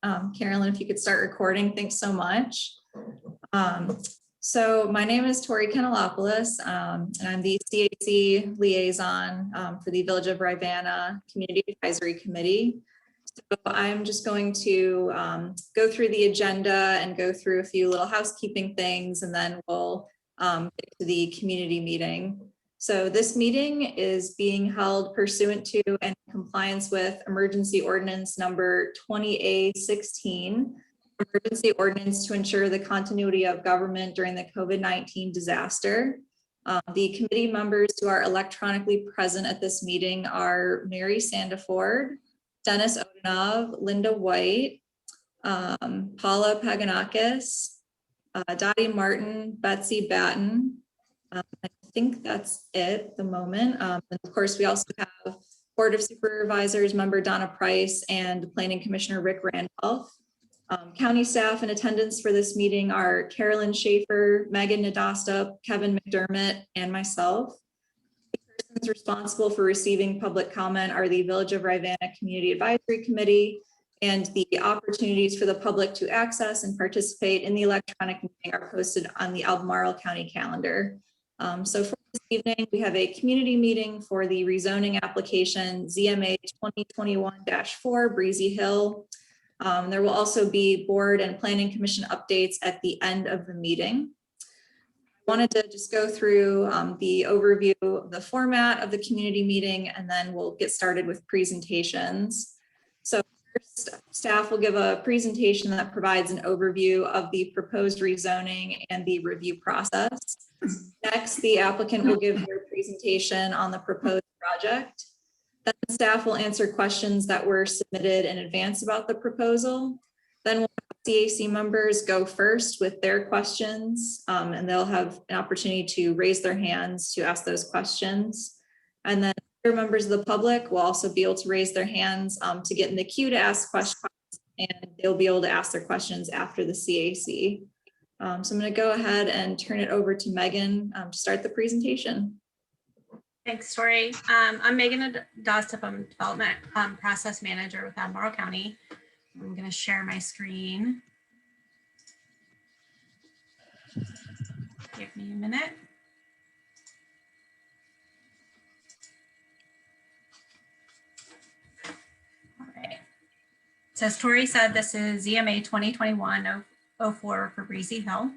Carolyn, if you could start recording, thanks so much. So my name is Tori Kanelopoulos, and I'm the CAC liaison for the Village of Rivanna Community Advisory Committee. So I'm just going to go through the agenda and go through a few little housekeeping things, and then we'll get to the community meeting. So this meeting is being held pursuant to and in compliance with Emergency Ordinance number 20A16, emergency ordinance to ensure the continuity of government during the COVID-19 disaster. The committee members who are electronically present at this meeting are Mary Sandiford, Dennis Odenov, Linda White, Paula Paganakis, Dottie Martin, Betsy Batten. I think that's it at the moment. And of course, we also have Board of Supervisors member Donna Price and Planning Commissioner Rick Randolph. County staff in attendance for this meeting are Carolyn Schaefer, Megan Nadasta, Kevin McDermott, and myself. The persons responsible for receiving public comment are the Village of Rivanna Community Advisory Committee, and the opportunities for the public to access and participate in the electronic meeting are posted on the Albemarle County calendar. So for this evening, we have a community meeting for the rezoning application ZMA 2021-4 Breezy Hill. There will also be board and planning commission updates at the end of the meeting. I wanted to just go through the overview of the format of the community meeting, and then we'll get started with presentations. So first, staff will give a presentation that provides an overview of the proposed rezoning and the review process. Next, the applicant will give their presentation on the proposed project. Then staff will answer questions that were submitted in advance about the proposal. Then we'll have CAC members go first with their questions, and they'll have an opportunity to raise their hands to ask those questions. And then other members of the public will also be able to raise their hands to get in the queue to ask questions, and they'll be able to ask their questions after the CAC. So I'm going to go ahead and turn it over to Megan to start the presentation. Thanks, Tori. I'm Megan Nadasta. I'm Development Process Manager with Albemarle County. I'm going to share my screen. Give me a minute. All right. So as Tori said, this is ZMA 2021-04 for Breezy Hill.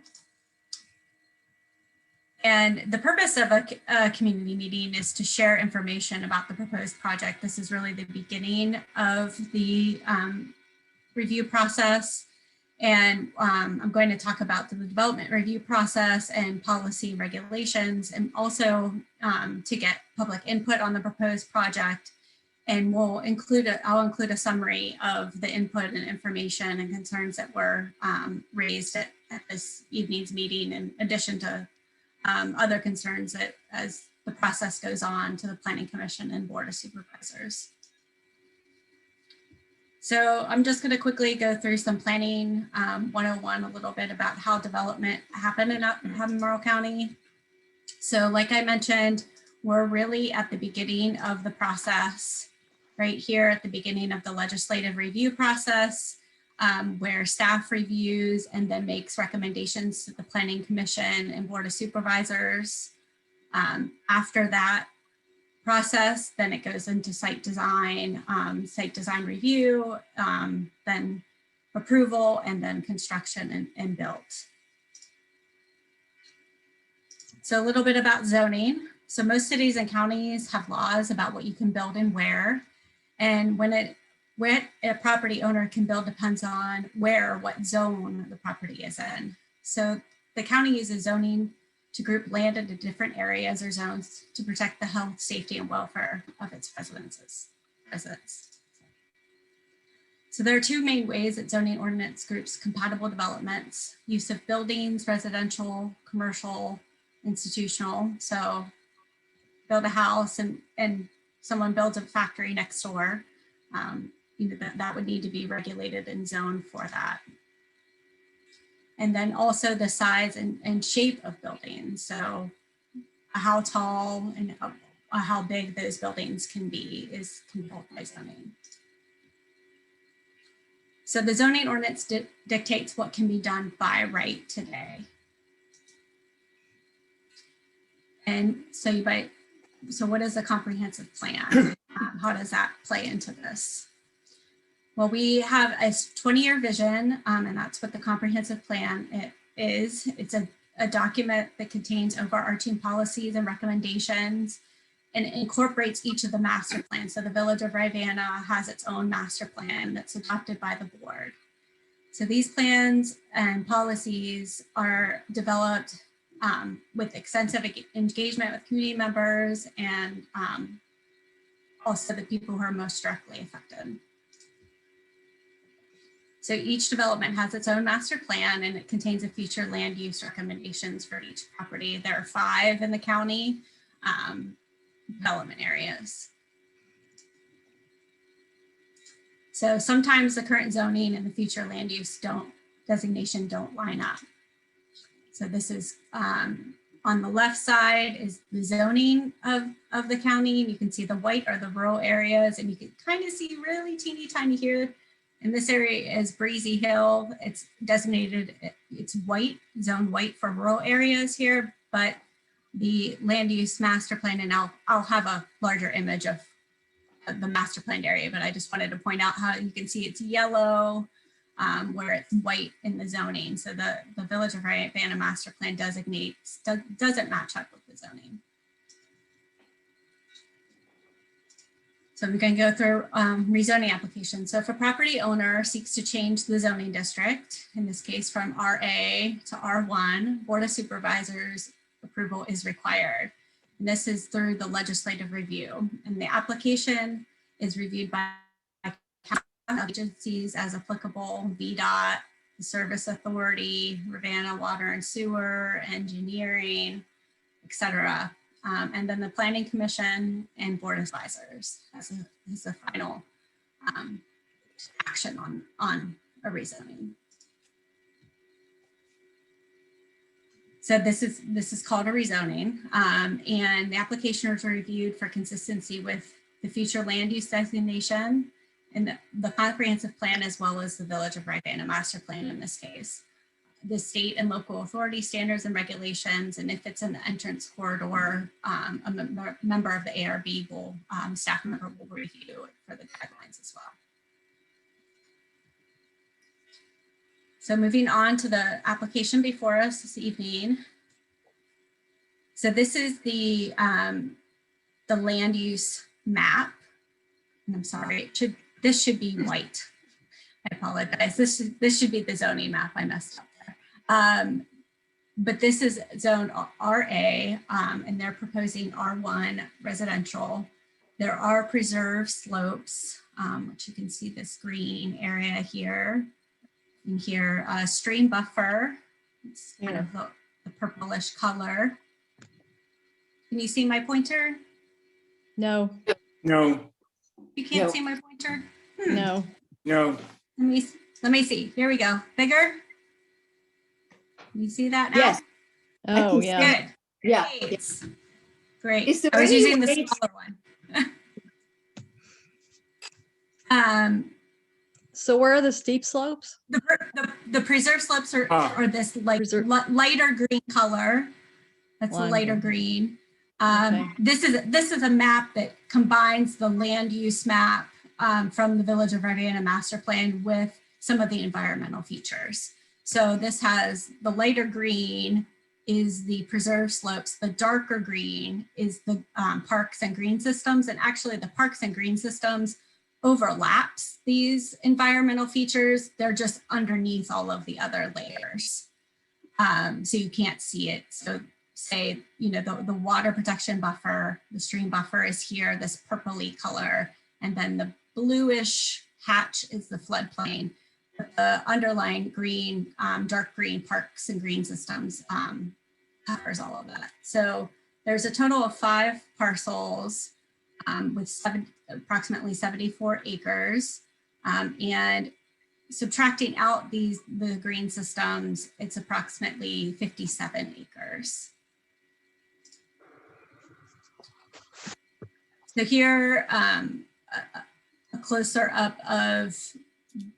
And the purpose of a community meeting is to share information about the proposed project. This is really the beginning of the review process. And I'm going to talk about the development review process and policy regulations, and also to get public input on the proposed project. And I'll include a summary of the input and information and concerns that were raised at this evening's meeting, in addition to other concerns that as the process goes on to the Planning Commission and Board of Supervisors. So I'm just going to quickly go through some planning 101, a little bit about how development happened in Albemarle County. So like I mentioned, we're really at the beginning of the process, right here at the beginning of the legislative review process, where staff reviews and then makes recommendations to the Planning Commission and Board of Supervisors. After that process, then it goes into site design review, then approval, and then construction and build. So a little bit about zoning. So most cities and counties have laws about what you can build and where. And where a property owner can build depends on where or what zone the property is in. So the county uses zoning to group land into different areas or zones to protect the health, safety, and welfare of its residents. So there are two main ways that zoning ordinance groups compatible developments: use of buildings, residential, commercial, institutional. So build a house and someone builds a factory next door, that would need to be regulated and zoned for that. And then also the size and shape of buildings. So how tall and how big those buildings can be is controlled by zoning. So the zoning ordinance dictates what can be done by right today. And so so what is a comprehensive plan? How does that play into this? Well, we have a 20-year vision, and that's what the comprehensive plan is. It's a document that contains overarching policies and recommendations and incorporates each of the master plans. So the Village of Rivanna has its own master plan that's adopted by the board. So these plans and policies are developed with extensive engagement with community members and also the people who are most directly affected. So each development has its own master plan, and it contains a future land use recommendations for each property. There are 5 in the county development areas. So sometimes the current zoning and the future land use designation don't line up. So this is on the left side is the zoning of the county. You can see the white are the rural areas, and you can kind of see really teeny tiny here. And this area is Breezy Hill. It's designated, it's white, zone white for rural areas here, but the land use master plan, and I'll have a larger image of the master planned area, but I just wanted to point out how you can see it's yellow where it's white in the zoning. So the Village of Rivanna master plan doesn't match up with the zoning. So I'm going to go through rezoning applications. So if a property owner seeks to change the zoning district, in this case from RA to R1, Board of Supervisors approval is required. And this is through the legislative review. And the application is reviewed by agencies as applicable, VDOT, the Service Authority, Rivanna Water and Sewer, Engineering, etc. And then the Planning Commission and Board of Supervisors as a final action on a rezoning. So this is called a rezoning, and the application is reviewed for consistency with the future land use designation and the comprehensive plan, as well as the Village of Rivanna master plan in this case. The state and local authority standards and regulations, and if it's in the entrance corridor, a member of the ARB staff member will review it for the guidelines as well. So moving on to the application before us this evening. So this is the land use map. And I'm sorry, this should be white. I apologize. This should be the zoning map. I messed up there. But this is zone RA, and they're proposing R1 residential. There are preserved slopes, which you can see this green area here. And here, a stream buffer. It's kind of the purplish color. Can you see my pointer? No. No. You can't see my pointer? No. No. Let me see. Here we go. Bigger. Can you see that now? Yes. Oh, yeah. Good. Yeah. Great. Great. Is there I was any using the way- smaller one. So where are the steep slopes? The preserved slopes are this lighter green color. That's a lighter green. Okay. This is a map that combines the land use map from the Village of Rivanna master plan with some of the environmental features. So this has the lighter green is the preserved slopes. The darker green is the parks and green systems. And actually the parks and green systems overlaps these environmental features. They're just underneath all of the other layers. So you can't see it. So say, the water protection buffer, the stream buffer is here, this purpley color, and then the bluish hatch is the floodplain. The underlying green, dark green parks and green systems covers all of that. So there's a total of 5 parcels with approximately 74 acres. And subtracting out the green systems, it's approximately 57 acres. So here, a closer up of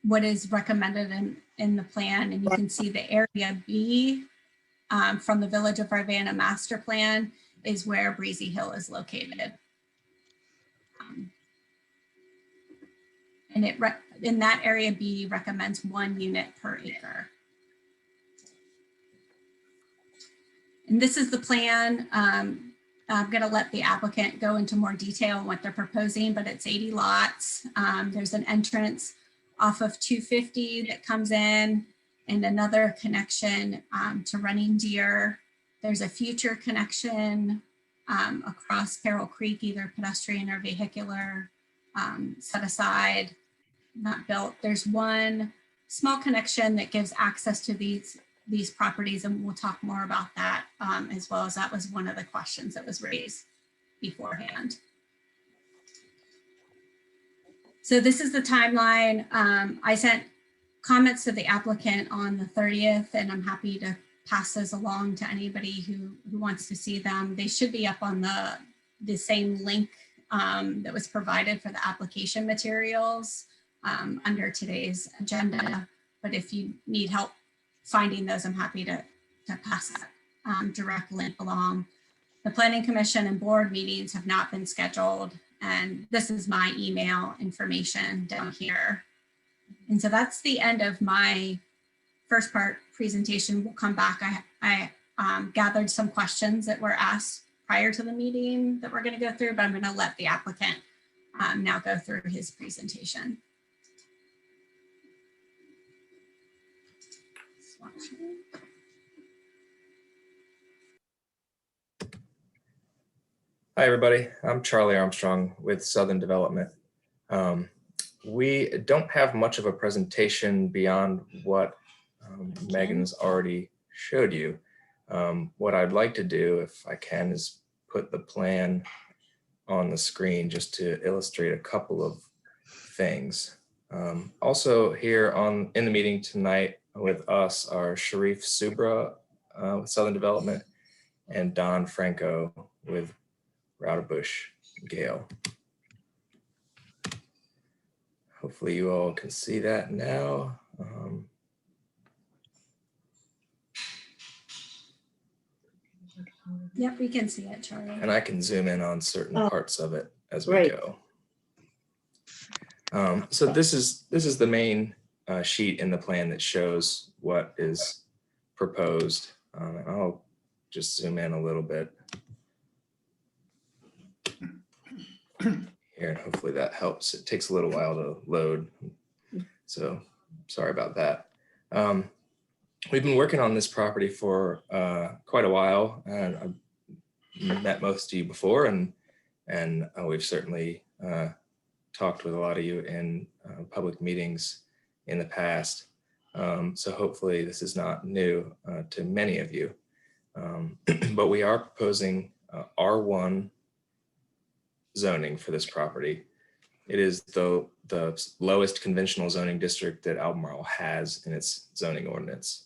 what is recommended in the plan. And you can see the area B from the Village of Rivanna master plan is where Breezy Hill is located. And in that area B recommends 1 unit per acre. And this is the plan. I'm going to let the applicant go into more detail on what they're proposing, but it's 80 lots. There's an entrance off of 250 that comes in and another connection to Running Deer. There's a future connection across Carroll Creek, either pedestrian or vehicular, set aside, not built. There's one small connection that gives access to these properties, and we'll talk more about that as well, as that was one of the questions that was raised beforehand. So this is the timeline. I sent comments to the applicant on the 30th, and I'm happy to pass those along to anybody who wants to see them. They should be up on the same link that was provided for the application materials under today's agenda. But if you need help finding those, I'm happy to pass that direct link along. The Planning Commission and board meetings have not been scheduled, and this is my email information down here. And so that's the end of my first part presentation. We'll come back. I gathered some questions that were asked prior to the meeting that we're going to go through, but I'm going to let the applicant now go through his presentation. Hi, everybody. I'm Charlie Armstrong with Southern Development. We don't have much of a presentation beyond what Megan's already showed you. What I'd like to do, if I can, is put the plan on the screen just to illustrate a couple of things. Also here in the meeting tonight with us are Sharif Subra with Southern Development and Don Franco with Routerbush Gale. Hopefully you all can see that now. Yep, we can see it, Charlie. And I can zoom in on certain parts of it as we Great. go. So this is the main sheet in the plan that shows what is proposed. And I'll just zoom in a little bit here, and hopefully that helps. It takes a little while to load, so sorry about that. We've been working on this property for quite a while, and I've met most of you before, and we've certainly talked with a lot of you in public meetings in the past. So hopefully this is not new to many of you, but we are proposing R1 zoning for this property. It is the lowest conventional zoning district that Albemarle has in its zoning ordinance.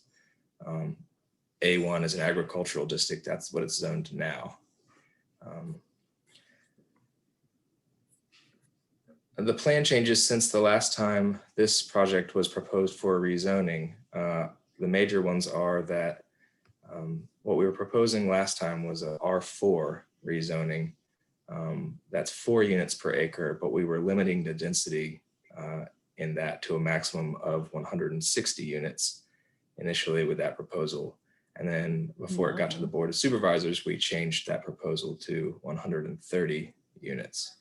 A1 is an agricultural district. That's what it's zoned now. The plan changes since the last time this project was proposed for rezoning. The major ones are that what we were proposing last time was a R4 rezoning. That's 4 units per acre, but we were limiting the density in that to a maximum of 160 units initially with that proposal. And then before it got to the Board of Supervisors, we changed that proposal to 130 units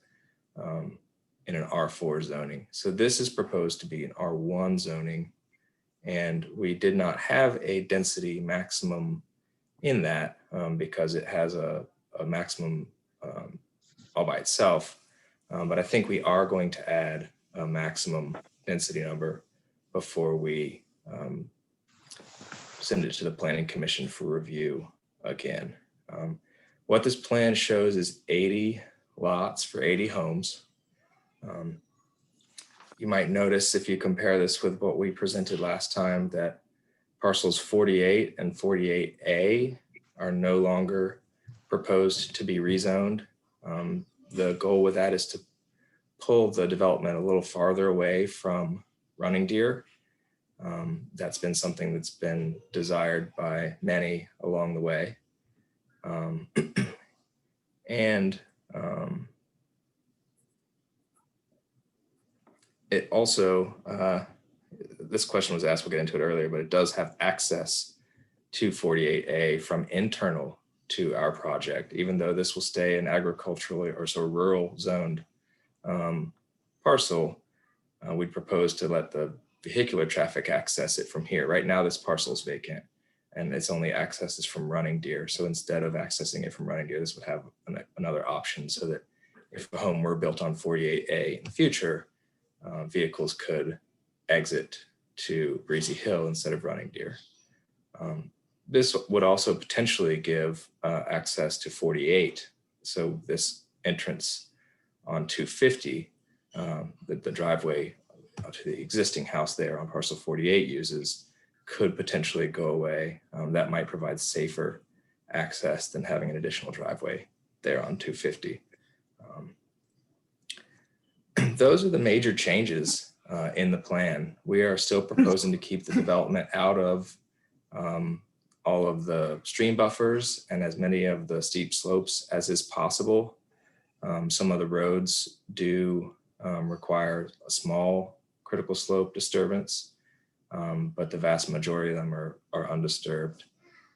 in an R4 zoning. So this is proposed to be an R1 zoning, and we did not have a density maximum in that because it has a maximum all by itself. But I think we are going to add a maximum density number before we send it to the Planning Commission for review again. What this plan shows is 80 lots for 80 homes. You might notice if you compare this with what we presented last time that parcels 48 and 48A are no longer proposed to be rezoned. The goal with that is to pull the development a little farther away from running deer. That's been something that's been desired by many along the way. It also, this question was asked, we'll get into it earlier, but it does have access to 48A from internal to our project, even though this will stay an agriculturally or so rural zoned parcel. We propose to let the vehicular traffic access it from here. Right now, this parcel is vacant and its only access is from running deer. So instead of accessing it from running deer, this would have another option so that if a home were built on 48A in the future, vehicles could exit to Breezy Hill instead of running deer. This would also potentially give access to 48. So this entrance on 250, the driveway to the existing house there on parcel 48 uses, could potentially go away. That might provide safer access than having an additional driveway there on 250. Those are the major changes in the plan. We are still proposing to keep the development out of all of the stream buffers and as many of the steep slopes as is possible. Some of the roads do require a small critical slope disturbance, but the vast majority of them are undisturbed.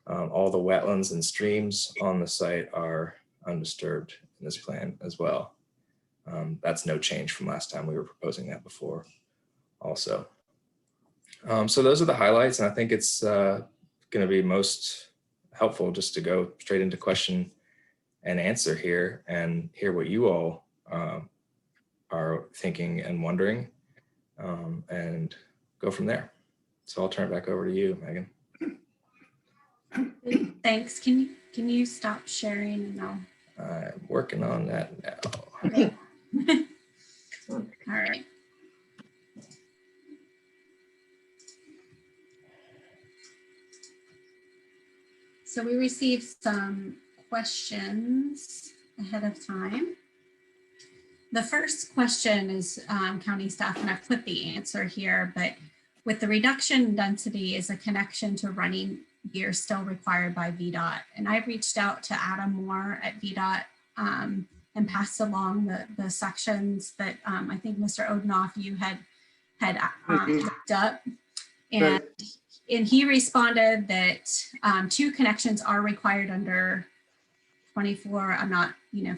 All the wetlands and streams on the site are undisturbed in this plan as well. That's no change from last time we were proposing that before also. So those are the highlights, and I think it's going to be most helpful just to go straight into question and answer here and hear what you all are thinking and wondering, and go from there. So I'll turn it back over to you, Megan. Thanks. Can you stop sharing and I'll... I'm working on that now. Okay. All right. So we received some questions ahead of time. The first question is county staff, and I've put the answer here, but with the reduction in density, is a connection to running gear still required by VDOT? And I've reached out to Adam Moore at VDOT and passed along the sections that I think Mr. Odenoff, you had looked up. And he responded that 2 connections are required under 24. I'm not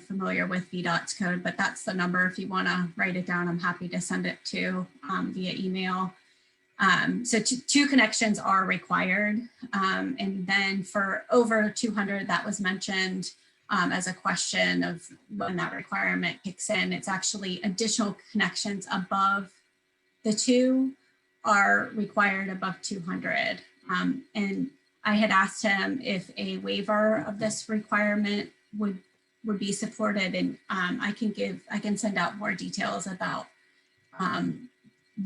familiar with VDOT's code, but that's the number. If you want to write it down, I'm happy to send it to via email. So 2 connections are required. And then for over 200, that was mentioned as a question of when that requirement kicks in. It's actually additional connections above the 2 are required above 200. And I had asked him if a waiver of this requirement would be supported, and I can send out more details about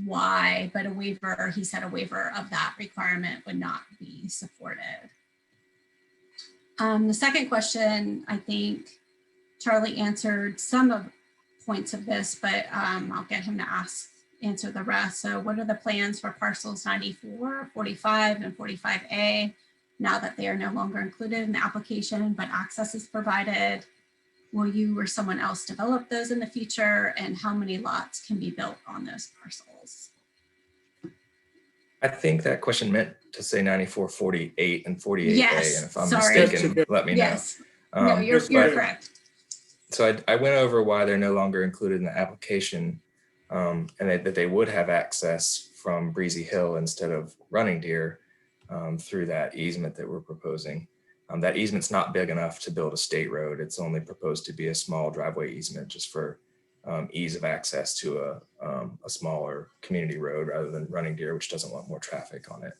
why, but a waiver, he said a waiver of that requirement would not be supported. The second question, I think Charlie answered some of points of this, but I'll get him to answer the rest. So what are the plans for parcels 94, 45, and 45A now that they are no longer included in the application, but access is provided? Will you or someone else develop those in the future? And how many lots can be built on those parcels? I think that question meant to say 94, 48, and 48A. Yes, And if I'm sorry. mistaken, let me know. Yes, no, you're correct. So I went over why they're no longer included in the application, and that they would have access from Breezy Hill instead of running deer through that easement that we're proposing. That easement's not big enough to build a state road. It's only proposed to be a small driveway easement just for ease of access to a smaller community road rather than running deer, which doesn't want more traffic on it.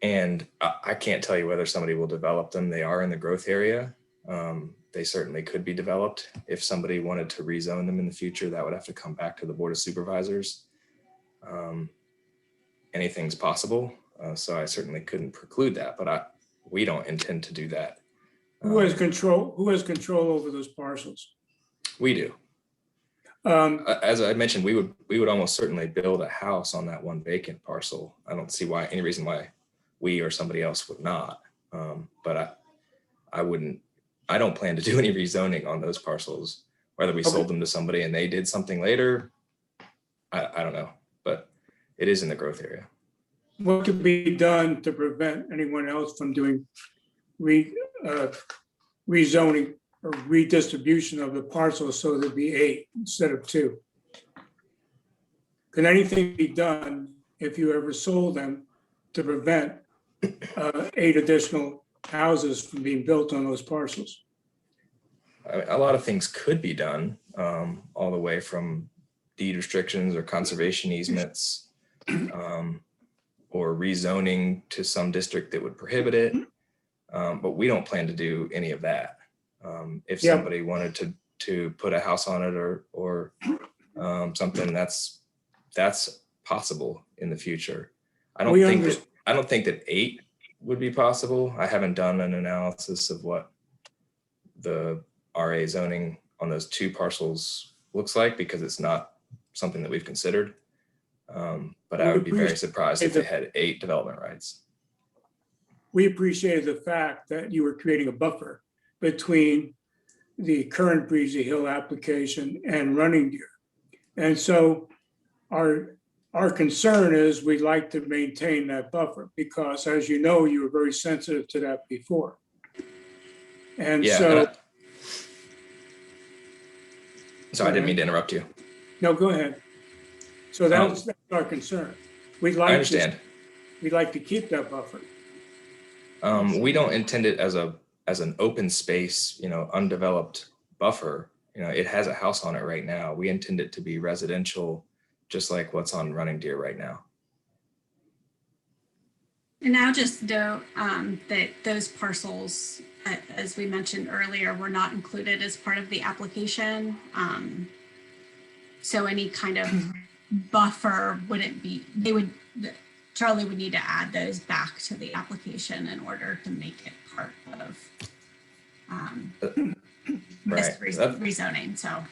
And I can't tell you whether somebody will develop them. They are in the growth area. They certainly could be developed. If somebody wanted to rezone them in the future, that would have to come back to the Board of Supervisors. Anything's possible. So I certainly couldn't preclude that, but we don't intend to do that. Who has control over those parcels? We do. As I mentioned, we would almost certainly build a house on that one vacant parcel. I don't see any reason why we or somebody else would not. But I don't plan to do any rezoning on those parcels, whether we sold them to somebody and they did something later. I don't know, but it is in the growth area. What could be done to prevent anyone else from doing rezoning or redistribution of the parcels so there'd be 8 instead of 2? Can anything be done if you ever sold them to prevent 8 additional houses from being built on those parcels? A lot of things could be done, all the way from deed restrictions or conservation easements, or rezoning to some district that would prohibit it. But we don't plan to do any of that. If somebody wanted to put a house on it or something, that's possible in the future. I don't think that 8 would be possible. I haven't done an analysis of what the RA zoning on those 2 parcels looks like, because it's not something that we've considered. But I would be very surprised if they had 8 development rights. We appreciated the fact that you were creating a buffer between the current Breezy Hill application and Running Deer. And so our concern is we'd like to maintain that buffer because, as you know, you were very sensitive to that before. And so I didn't mean to interrupt you. No, go ahead. So that's our concern. I understand. We'd like to keep that buffer. We don't intend it as an open space, undeveloped buffer. It has a house on it right now. We intend it to be residential, just like what's on Running Deer right now. And now just note that those parcels, as we mentioned earlier, were not included as part of the application. So any kind of buffer wouldn't be, Charlie would need to add those back to the application in order to make it part of this rezoning. So,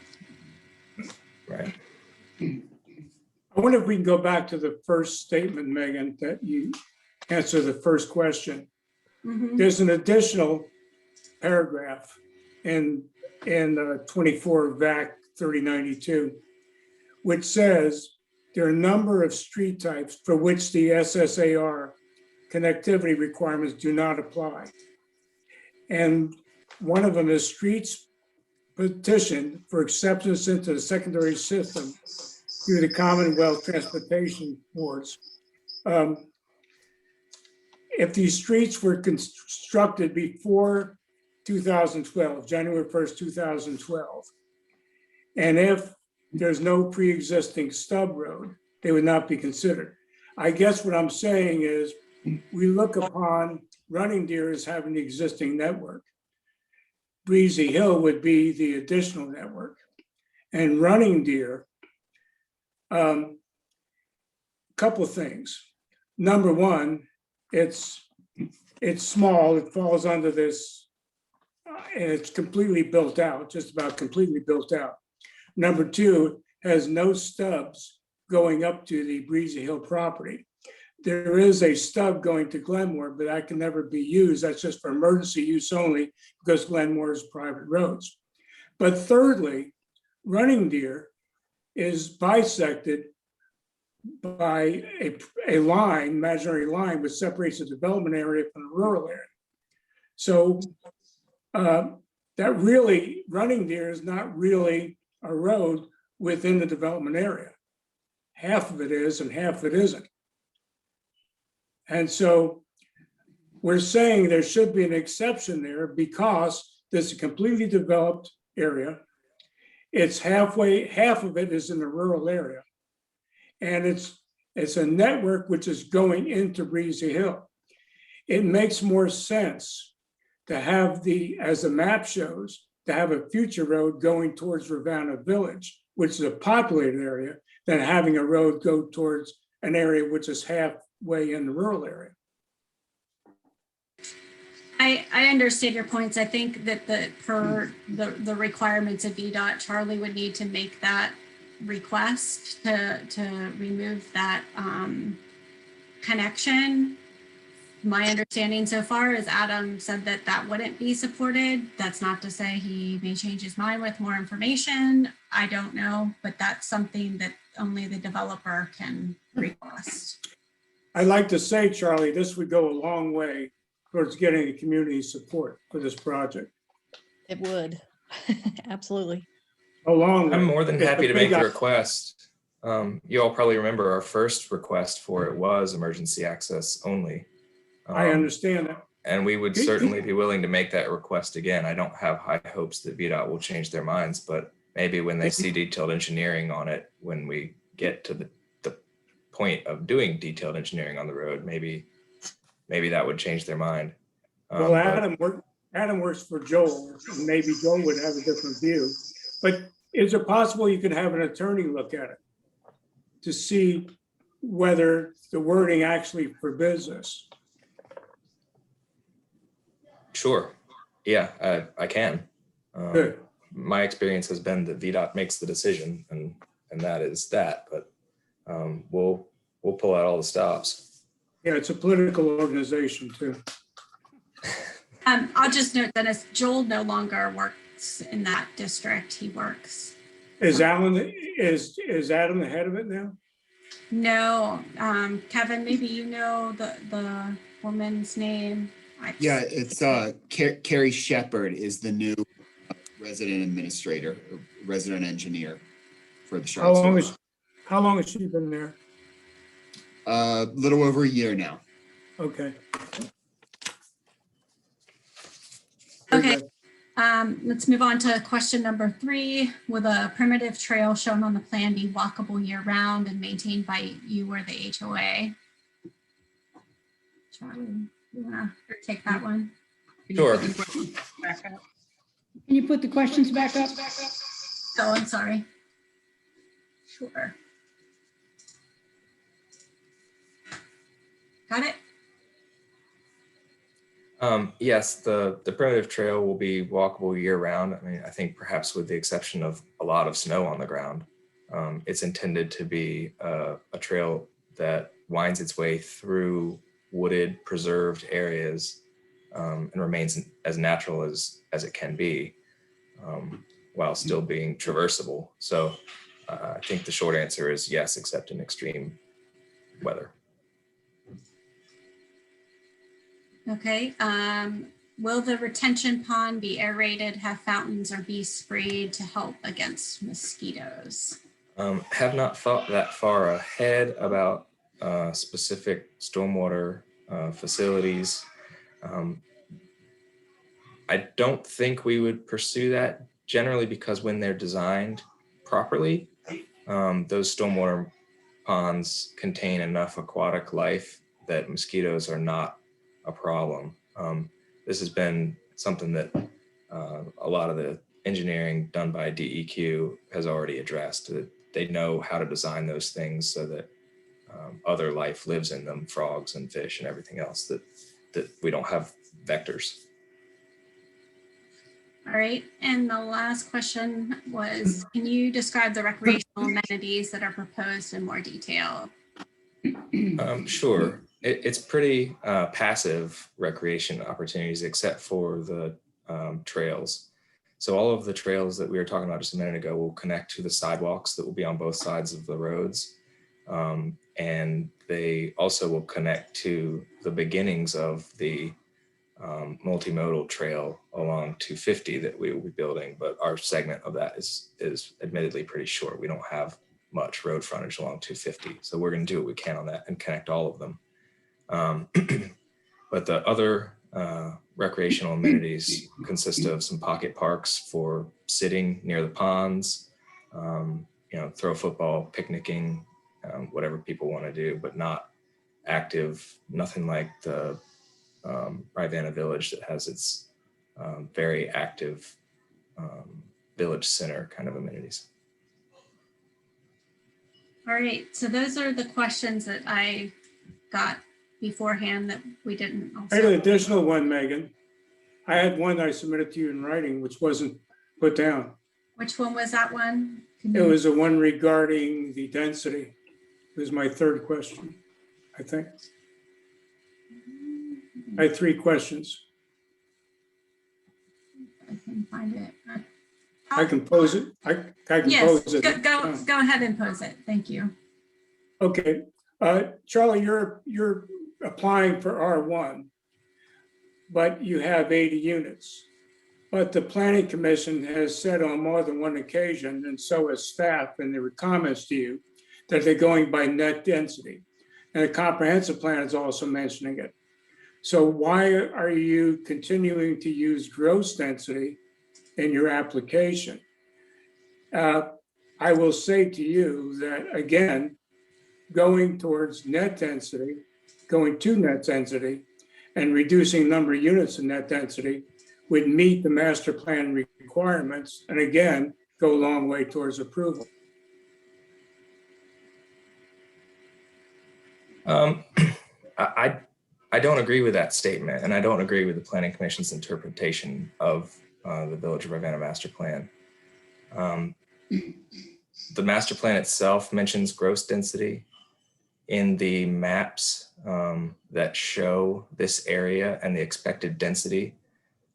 right. I wonder if we can go back to the first statement, Megan, that you answer the first question. Mm-hmm. There's an additional paragraph in 24 VAC 3092, which says there are a number of street types for which the SSAR connectivity requirements do not apply. And one of them is streets petitioned for acceptance into the secondary system through the Commonwealth Transportation Boards. If these streets were constructed before 2012, January 1st, 2012, and if there's no pre-existing stub road, they would not be considered. I guess what I'm saying is we look upon Running Deer as having the existing network. Breezy Hill would be the additional network. And Running Deer, couple of things. Number one, it's small, it falls under this, and it's completely built out, just about completely built out. Number two, has no stubs going up to the Breezy Hill property. There is a stub going to Glenmore, but that can never be used. That's just for emergency use only because Glenmore is private roads. But thirdly, Running Deer is bisected by a line, imaginary line, which separates the development area from the rural area. So that really, Running Deer is not really a road within the development area. Half of it is and half of it isn't. And so we're saying there should be an exception there because this is a completely developed area. It's halfway, half of it is in the rural area. And it's a network which is going into Breezy Hill. It makes more sense to have as the map shows, to have a future road going towards Rivanna Village, which is a populated area, than having a road go towards an area which is halfway in the rural area. I I understand your points. I think that per the requirements of VDOT, Charlie would need to make that request to remove that connection. My understanding so far is Adam said that wouldn't be supported. That's not to say he may change his mind with more information. I don't know, but that's something that only the developer can request. I'd like to say, Charlie, this would go a long way towards getting the community support for this project. It would. Absolutely. A long way. I'm more than It's happy a to make big the request. You all probably remember our first request for it was emergency access only. I understand that. And we would certainly be willing to make that request again. I don't have high hopes that VDOT will change their minds, but maybe when they see detailed engineering on it, when we get to the point of doing detailed engineering on the road, maybe that would change their mind. Well, Adam works for Joel, and maybe Joel would have a different view. But is it possible you could have an attorney look at it to see whether the wording actually forbids this? Sure. Yeah, I can. Good. My experience has been that VDOT makes the decision, and that is that. But we'll pull out all the stops. Yeah, it's a political organization too. I'll just note that as Joel no longer works in that district, he works. Is Adam the head of it now? No, Kevin, maybe you know the woman's name. Yeah, it's Carrie Shepard is the new resident administrator, or resident engineer for the Charlottesville. How long has she been there? A little over a year now. Okay. Okay, let's move on to question number 3. Will the primitive trail shown on the plan be walkable year round and maintained by you or the HOA? Charlie, you wanna take that one? Sure. Can you put the questions back up? Oh, I'm sorry. Sure. Got it? Yes, the primitive trail will be walkable year round. I mean, I think perhaps with the exception of a lot of snow on the ground, it's intended to be a trail that winds its way through wooded, preserved areas and remains as natural as it can be while still being traversable. So I think the short answer is yes, except in extreme weather. Okay, will the retention pond be aerated, have fountains, or be sprayed to help against mosquitoes? Have not thought that far ahead about specific stormwater facilities. I don't think we would pursue that generally because when they're designed properly, those stormwater ponds contain enough aquatic life that mosquitoes are not a problem. This has been something that a lot of the engineering done by DEQ has already addressed. They know how to design those things so that other life lives in them, frogs and fish and everything else, that we don't have vectors. All right, and the last question was, can you describe the recreational amenities that are proposed in more detail? Sure. It's pretty passive recreation opportunities except for the trails. So all of the trails that we were talking about just a minute ago will connect to the sidewalks that will be on both sides of the roads. And they also will connect to the beginnings of the multimodal trail along 250 that we will be building. But our segment of that is admittedly pretty short. We don't have much road frontage along 250. So we're going to do what we can on that and connect all of them. But the other recreational amenities consist of some pocket parks for sitting near the ponds, throw football, picnicking, whatever people want to do, but not active, nothing like the Rivanna Village that has its very active village center kind of amenities. All right, so those are the questions that I got beforehand that we didn't I had an also. additional one, Megan. I had one I submitted to you in writing, which wasn't put down. Which one was that one? It was the one regarding the density. It was my third question, I think. I had 3 questions. I can find it. I can pose it. I can Yes, pose it. go ahead and pose it. Thank you. Okay, Charlie, you're applying for R1, but you have 80 units. But the Planning Commission has said on more than one occasion, and so has staff in their comments to you, that they're going by net density. And the comprehensive plan is also mentioning it. So why are you continuing to use gross density in your application? I will say to you that, again, going towards net density, going to net density, and reducing number of units in net density would meet the master plan requirements, and again, go a long way towards approval. I don't agree with that statement, and I don't agree with the Planning Commission's interpretation of the Village of Rivanna Master Plan. The master plan itself mentions gross density. In the maps that show this area and the expected density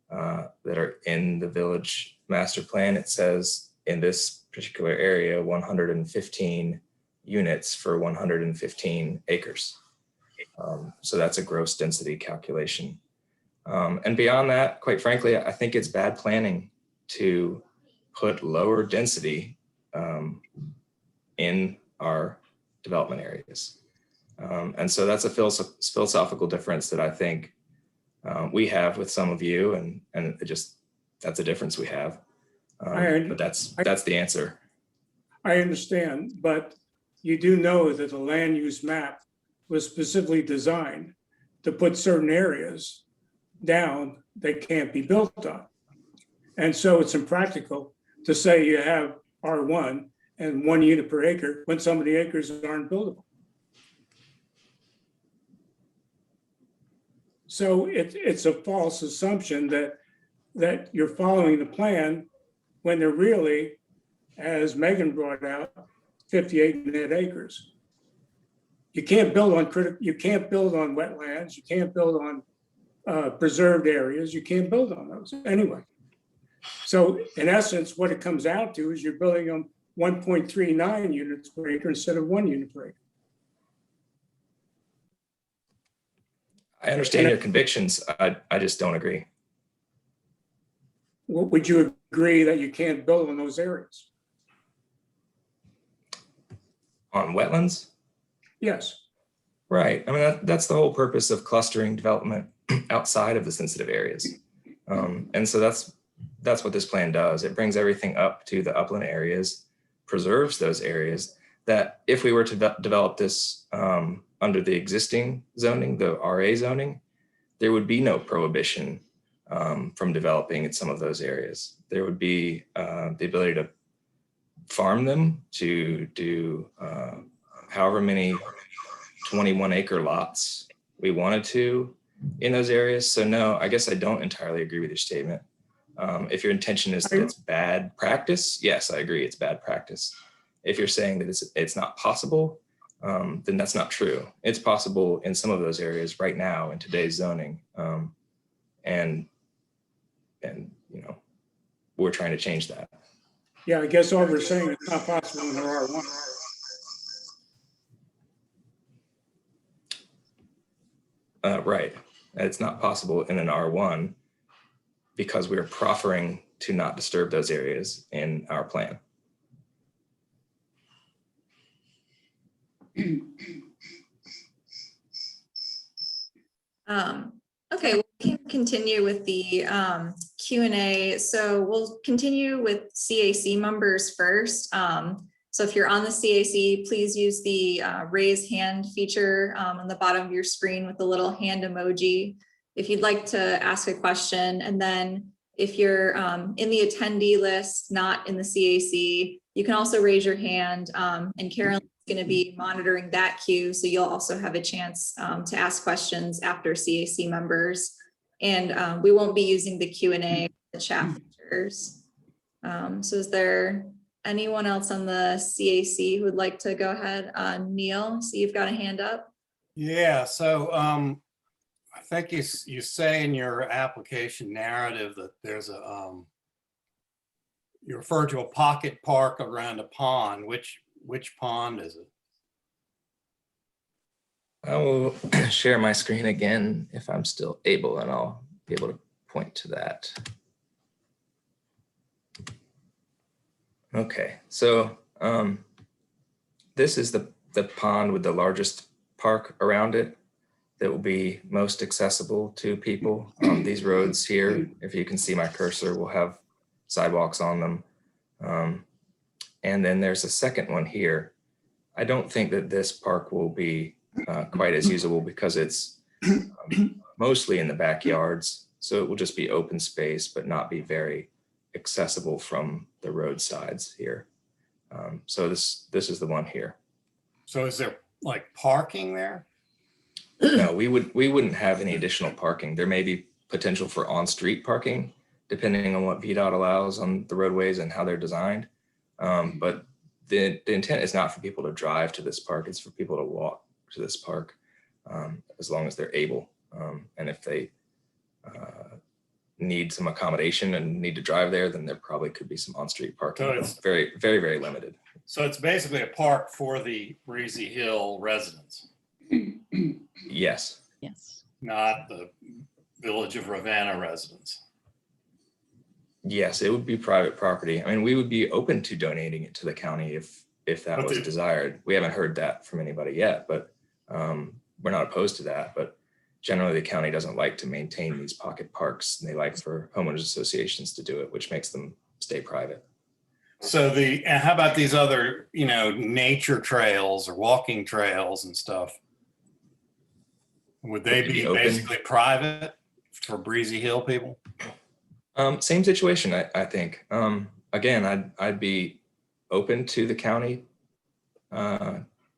that are in the village master plan, it says in this particular area, 115 units for 115 acres. So that's a gross density calculation. And beyond that, quite frankly, I think it's bad planning to put lower density in our development areas. And so that's a philosophical difference that I think we have with some of you, and that's a difference we have. But that's the answer. I understand, but you do know that the land use map was specifically designed to put certain areas down that can't be built on. And so it's impractical to say you have R1 and 1 unit per acre when some of the acres aren't buildable. So it's a false assumption that you're following the plan when they're really, as Megan brought out, 58 net acres. You can't build on wetlands, you can't build on preserved areas, you can't build on those anyway. So in essence, what it comes out to is you're building on 1.39 units per acre instead of 1 unit per acre. I understand your convictions. I just don't agree. Would you agree that you can't build on those areas? On wetlands? Yes. Right. I mean, that's the whole purpose of clustering development outside of the sensitive areas. And so that's what this plan does. It brings everything up to the upland areas, preserves those areas that if we were to develop this under the existing zoning, the RA zoning, there would be no prohibition from developing in some of those areas. There would be the ability to farm them, to do however many 21 acre lots we wanted to in those areas. So no, I guess I don't entirely agree with your statement. If your intention is that it's bad practice, yes, I agree, it's bad practice. If you're saying that it's not possible, then that's not true. It's possible in some of those areas right now in today's zoning. And you know, we're trying to change that. Yeah, I guess all we're saying is not possible in the R1. Right. It's not possible in an R1 because we're proffering to not disturb those areas in our plan. Okay, we can continue with the Q&A. So we'll continue with CAC members first. So if you're on the CAC, please use the raise hand feature on the bottom of your screen with the little hand emoji if you'd like to ask a question. And then if you're in the attendee list, not in the CAC, you can also raise your hand, and Carolyn is going to be monitoring that queue. So you'll also have a chance to ask questions after CAC members. And we won't be using the Q&A chapters. So is there anyone else on the CAC who would like to go ahead? Neil, see you've got a hand up. Yeah, so I think you say in your application narrative that there's a, you refer to a pocket park around a pond. Which pond is it? I will share my screen again if I'm still able, and I'll be able to point to that. Okay, so this is the pond with the largest park around it that will be most accessible to people. These roads here, if you can see my cursor, will have sidewalks on them. And then there's a second one here. I don't think that this park will be quite as usable because it's mostly in the backyards. So it will just be open space, but not be very accessible from the roadsides here. So this is the one here. So is there like parking there? No, we wouldn't have any additional parking. There may be potential for on-street parking, depending on what VDOT allows on the roadways and how they're designed. But the intent is not for people to drive to this park. It's for people to walk to this park as long as they're able. And if they need some accommodation and need to drive there, then there probably could be some on-street parking. So it's very, very, very limited. So it's basically a park for the Breezy Hill residents, Yes. Yes. not the Village of Rivanna residents. Yes, it would be private property. I mean, we would be open to donating it to the county if that But was the- desired. We haven't heard that from anybody yet, but we're not opposed to that. But generally, the county doesn't like to maintain these pocket parks. And they like for homeowners associations to do it, which makes them stay private. So and how about these other, nature trails or walking trails and stuff? Would they Would they be be open? basically private for Breezy Hill people? Same situation, I think. Again, I'd be open to the county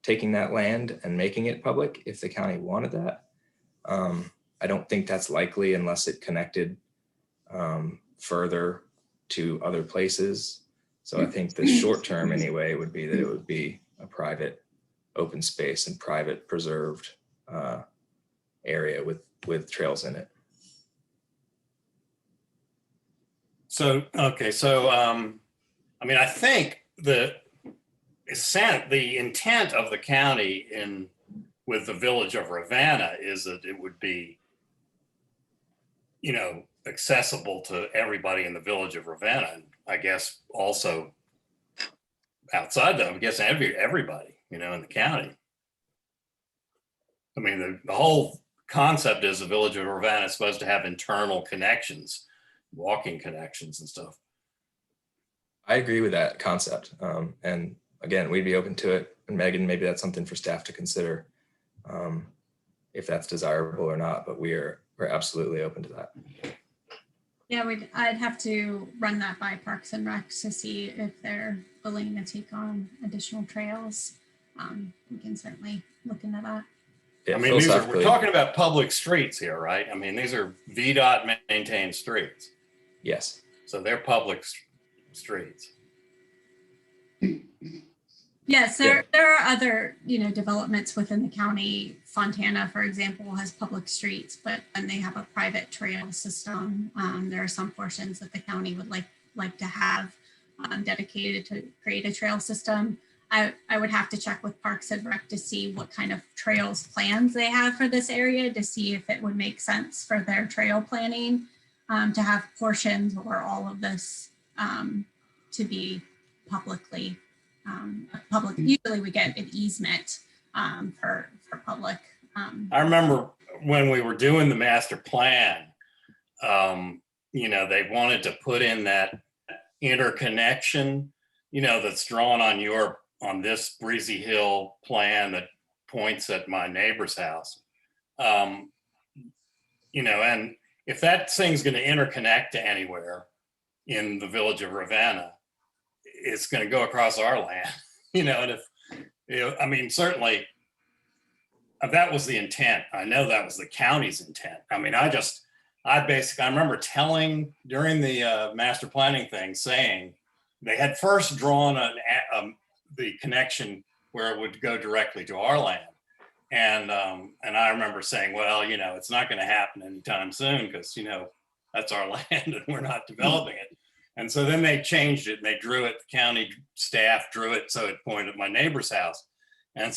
taking that land and making it public if the county wanted that. I don't think that's likely unless it connected further to other places. So I think the short term anyway would be that it would be a private open space and private preserved area with trails in it. So, okay, so, I think the intent of the county with the Village of Rivanna is that it would be, accessible to everybody in the Village of Rivanna, and I guess also outside them, I guess everybody, in the county. I mean, the whole concept is the Village of Rivanna is supposed to have internal connections, walking connections and stuff. I agree with that concept. And again, we'd be open to it. And Megan, maybe that's something for staff to consider if that's desirable or not, but we're absolutely open to that. Yeah, I'd have to run that by Parks and Recs to see if they're willing to take on additional trails. We can certainly look into that. Yeah, I mean, we're talking about public streets here, right? I mean, these are VDOT maintained streets. Yes. So they're public streets. Yes, there are other, developments within the county. Fontana, for example, has public streets, but then they have a private trail system. There are some portions that the county would like to have dedicated to create a trail system. I would have to check with Parks and Rec to see what kind of trails plans they have for this area to see if it would make sense for their trail planning to have portions or all of this to be publicly public. Usually we get an easement for public. I remember when we were doing the master plan, they wanted to put in that interconnection, that's drawn on this Breezy Hill plan that points at my neighbor's house. And if that thing's going to interconnect to anywhere in the Village of Rivanna, it's going to go across our land, and if, certainly that was the intent. I know that was the county's intent. I mean, I just I remember telling during the master planning thing, saying they had first drawn the connection where it would go directly to our land. And I remember saying, well, you know, it's not going to happen anytime soon because, you know, that's our land and we're not developing it. And so then they changed it and they drew it, the county staff drew it so it pointed at my neighbor's house. And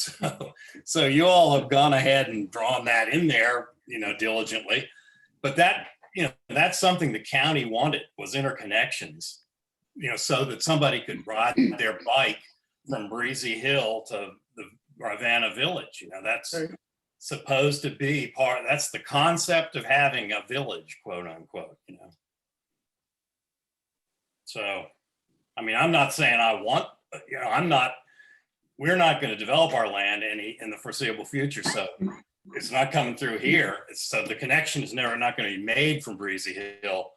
so you all have gone ahead and drawn that in there, you know, diligently. But that, you know, that's something the county wanted, was interconnections, you know, so that somebody could ride their bike from Breezy Hill to the Rivanna Village. You know, that's supposed to be that's the concept of having a village, quote unquote, you know. So, I mean, I'm not saying I want, you know, we're not going to develop our land in the foreseeable future. So it's not coming through here. So the connection is not going to be made from Breezy Hill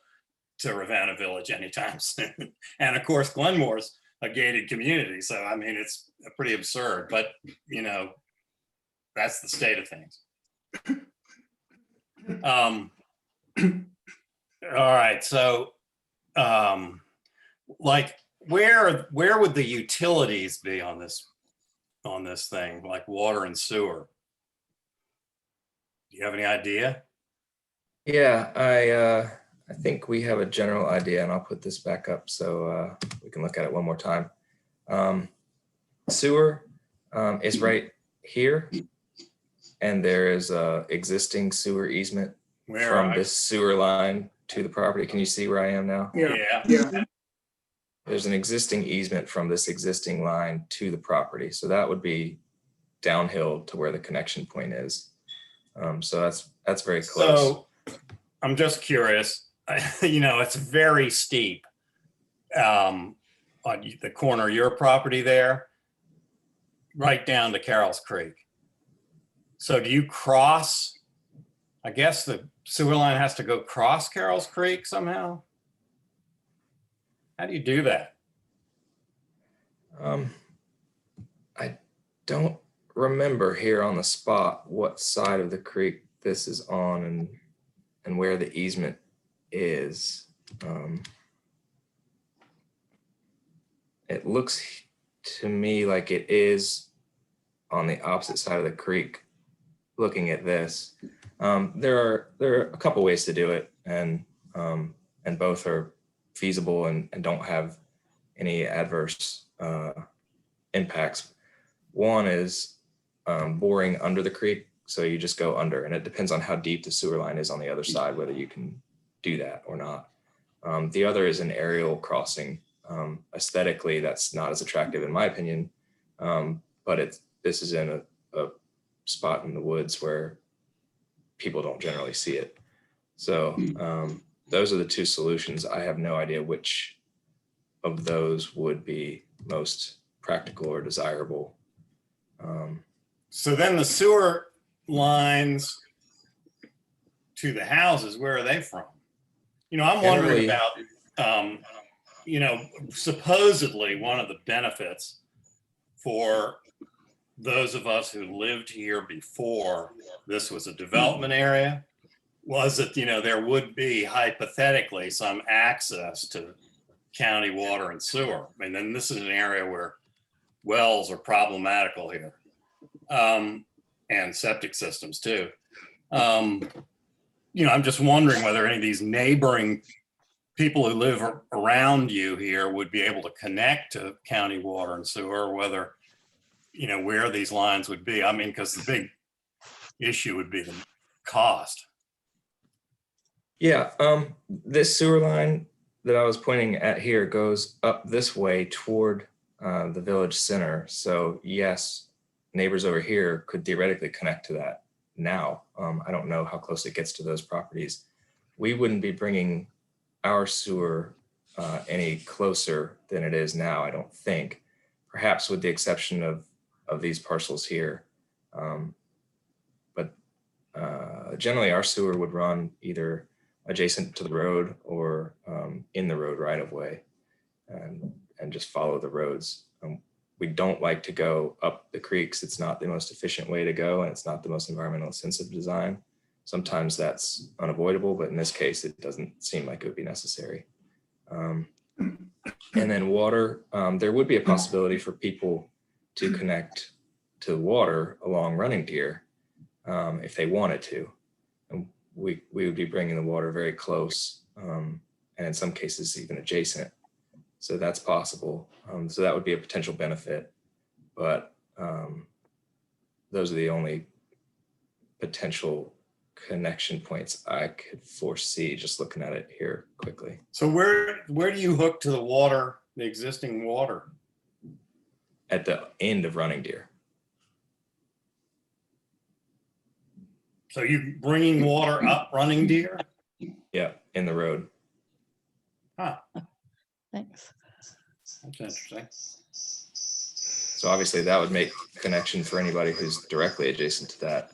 to Rivanna Village anytime soon. And of course, Glenmore's a gated community. So, I mean, it's pretty absurd, but you know, that's the state of things. All right. So, like, where would the utilities be on this thing, like water and sewer? Do you have any idea? Yeah, I think we have a general idea, and I'll put this back up so we can look at it one more time. Sewer is right here, and there is a existing sewer easement from this sewer line to the property. Can you see where I am now? Yeah. There's an existing easement from this existing line to the property. So that would be downhill to where the connection point is. So that's very close. So I'm just curious, you know, it's very steep on the corner of your property there, right down to Carroll's Creek. So do you cross, I guess the sewer line has to go cross Carroll's Creek somehow? How do you do that? I don't remember here on the spot what side of the creek this is on and where the easement is. It looks to me like it is on the opposite side of the creek looking at this. There are a couple ways to do it, and both are feasible and don't have any adverse impacts. One is boring under the creek, so you just go under, and it depends on how deep the sewer line is on the other side, whether you can do that or not. The other is an aerial crossing. Aesthetically, that's not as attractive in my opinion, but this is in a spot in the woods where people don't generally see it. So those are the two solutions. I have no idea which of those would be most practical or desirable. So then the sewer lines to the houses, where are they from? You know, I'm wondering about, you know, supposedly one of the benefits for those of us who lived here before this was a development area was that, you know, there would be hypothetically some access to county water and sewer. I mean, then this is an area where wells are problematical here, and septic systems too. You know, I'm just wondering whether any of these neighboring people who live around you here would be able to connect to county water and sewer, or whether, you know, where these lines would be. I mean, because the big issue would be the cost. Yeah, this sewer line that I was pointing at here goes up this way toward the village center. So yes, neighbors over here could theoretically connect to that now. I don't know how close it gets to those properties. We wouldn't be bringing our sewer any closer than it is now, I don't think, perhaps with the exception of these parcels here. But generally our sewer would run either adjacent to the road or in the road right of way, and just follow the roads. We don't like to go up the creeks. It's not the most efficient way to go, and it's not the most environmentally sensitive design. Sometimes that's unavoidable, but in this case, it doesn't seem like it would be necessary. And then water, there would be a possibility for people to connect to water along Running Deer if they wanted to. And we would be bringing the water very close, and in some cases even adjacent. So that's possible. So that would be a potential benefit, but those are the only potential connection points I could foresee just looking at it here quickly. So where do you hook to the water, the existing water? At the end of Running Deer. So you bringing water up Running Deer? Yeah, in the road. Huh, Thanks. that's interesting. So obviously that would make connection for anybody who's directly adjacent to that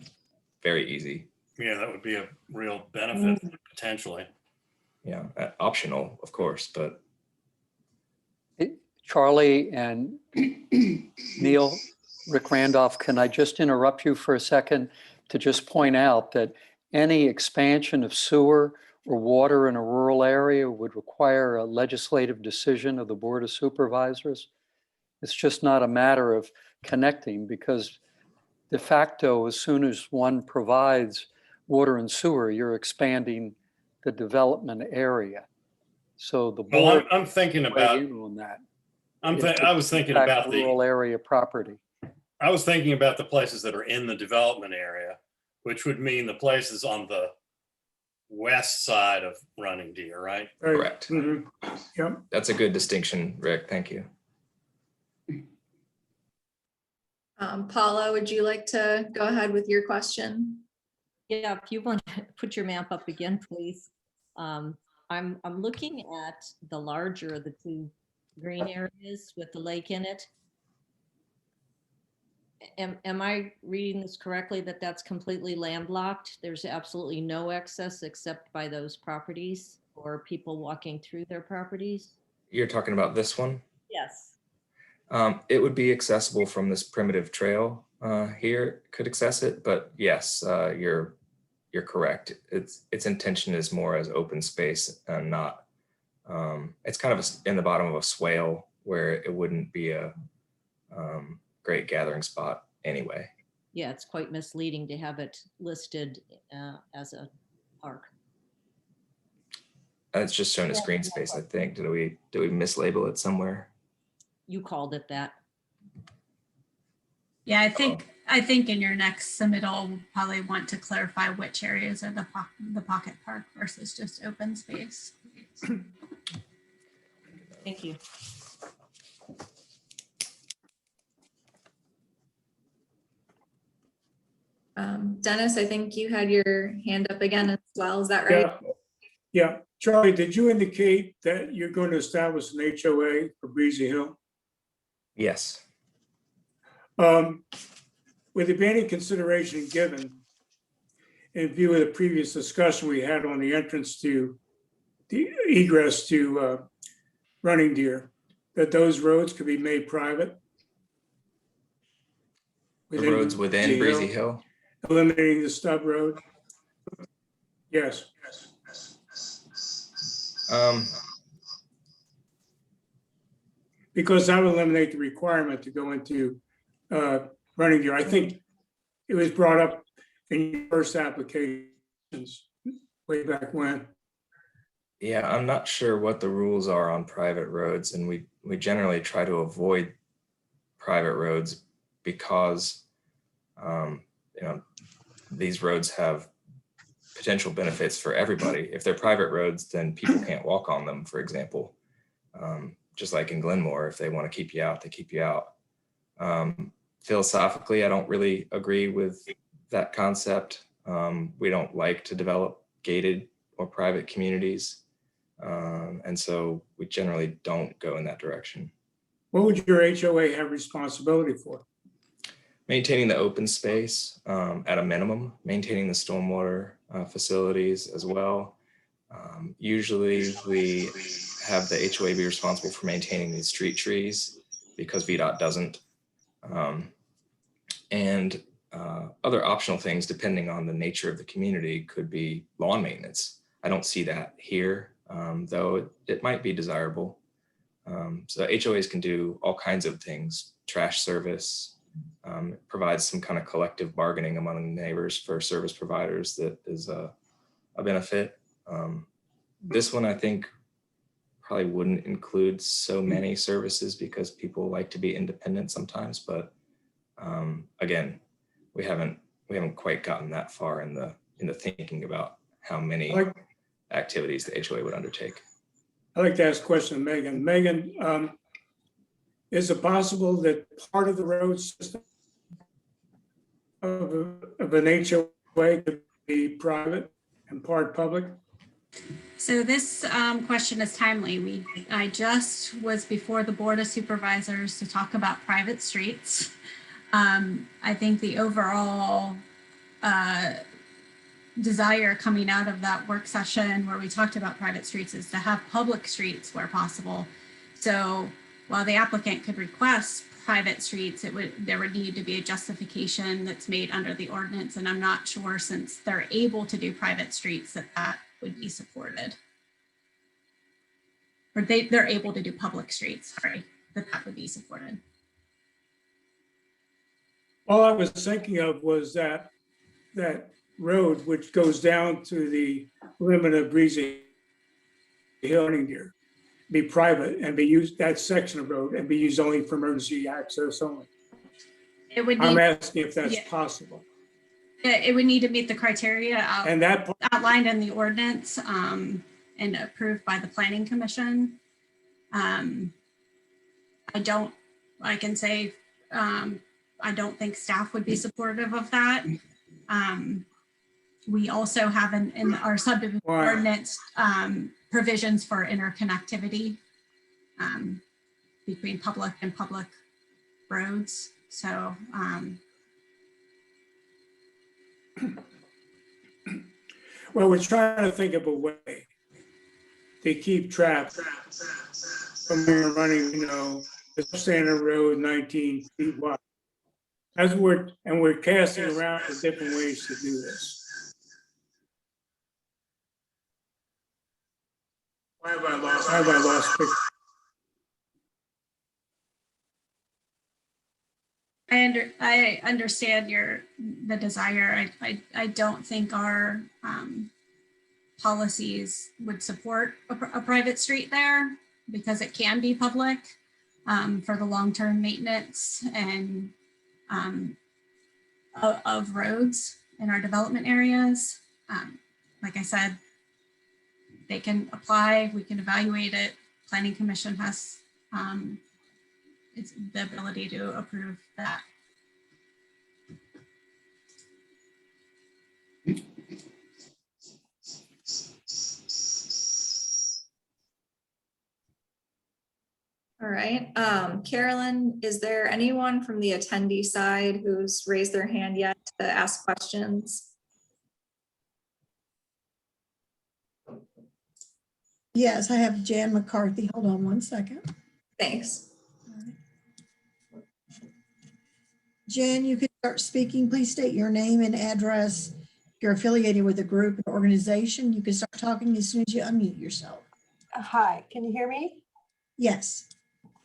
very easy. Yeah, that would be a real benefit potentially. Yeah, optional, of course, but Charlie and Neil, Rick Randolph, can I just interrupt you for a second to just point out that any expansion of sewer or water in a rural area would require a legislative decision of the Board of Supervisors? It's just not a matter of connecting, because de facto, as soon as one provides water and sewer, you're expanding the development area. So the Well, board I'm thinking weigh about, in on that. I was thinking Impact about rural area property. I was thinking about the places that are in the development area, which would mean the places on the west side of Running Deer, right? Right. correct. Mhm. Yep. That's a good distinction, Rick. Thank you. Paula, would you like to go ahead with your question? Yeah, if you want to put your map up again, please. I'm looking at the larger of the two green areas with the lake in it. Am I reading this correctly, that that's completely landlocked? There's absolutely no access except by those properties or people walking through their properties? You're talking about this one? Yes. It would be accessible from this primitive trail here, could access it, but yes, you're correct. Its intention is more as open space and not, it's kind of in the bottom of a swale where it wouldn't be a great gathering spot anyway. Yeah, it's quite misleading to have it listed as a park. It's just shown as green space, I think. Did we mislabel it somewhere? You called it that. Yeah, I think in your next submittal, we'll probably want to clarify which areas are the pocket park versus just open space. Thank you. Dennis, I think you had your hand up again as well. Is that right? Yeah. Yeah. Charlie, did you indicate that you're going to establish an HOA for Breezy Hill? Yes. With there being any consideration given in view of the previous discussion we had on the entrance to the egress to Running Deer, that those roads could be made private? The roads within Breezy Hill? Eliminating the stub road? Yes. Because that would eliminate the requirement to go into Running Deer. I think it was brought up in your first applications way back when. Yeah, I'm not sure what the rules are on private roads, and we generally try to avoid private roads because these roads have potential benefits for everybody. If they're private roads, then people can't walk on them, for example. Just like in Glenmore, if they want to keep you out, they keep you out. Philosophically, I don't really agree with that concept. We don't like to develop gated or private communities. And so we generally don't go in that direction. What would your HOA have responsibility for? Maintaining the open space at a minimum, maintaining the stormwater facilities as well. Usually we have the HOA be responsible for maintaining these street trees because VDOT doesn't. And other optional things, depending on the nature of the community, could be lawn maintenance. I don't see that here, though it might be desirable. So HOAs can do all kinds of things, trash service, provides some kind of collective bargaining among neighbors for service providers that is a benefit. This one, I think, probably wouldn't include so many services because people like to be independent sometimes, but again, we haven't quite gotten that far in the thinking about how many activities the HOA would undertake. I'd like to ask a question of Megan. Megan, is it possible that part of the road system of an HOA could be private and part public? So this question is timely. I just was before the Board of Supervisors to talk about private streets. I think the overall desire coming out of that work session where we talked about private streets is to have public streets where possible. So while the applicant could request private streets, there would need to be a justification that's made under the ordinance. And I'm not sure, since they're able to do private streets, that would be supported. Or they're able to do public streets, sorry, that would be supported. All I was thinking of was that road which goes down to the limit of Breezy Hill here be private and be used, that section of road, and be used only for emergency access only. It would I'm need, asking if that's possible. it would need to meet the criteria And that part, outlined in the ordinance and approved by the Planning Commission. I can say, I don't think staff would be supportive of that. We also have in our subdivision ordinance provisions for interconnectivity between public and public roads. So well, we're trying to think of a way to keep traffic from running, the standard road 19 feet wide. We're casting around for different ways to do this. Why have I lost picture? I understand the desire. I don't think our policies would support a private street there because it can be public for the long-term maintenance and of roads in our development areas. Like I said, they can apply, we can evaluate it. Planning Commission has it's the ability to approve that. All right, Carolyn, is there anyone from the attendee side who's raised their hand yet to ask questions? Yes, I have Jan McCarthy. Hold on one second. Thanks. Jan, you can start speaking. Please state your name and address. If you're affiliated with a group or organization, you can start talking as soon as you unmute yourself. Hi, can you hear me? Yes.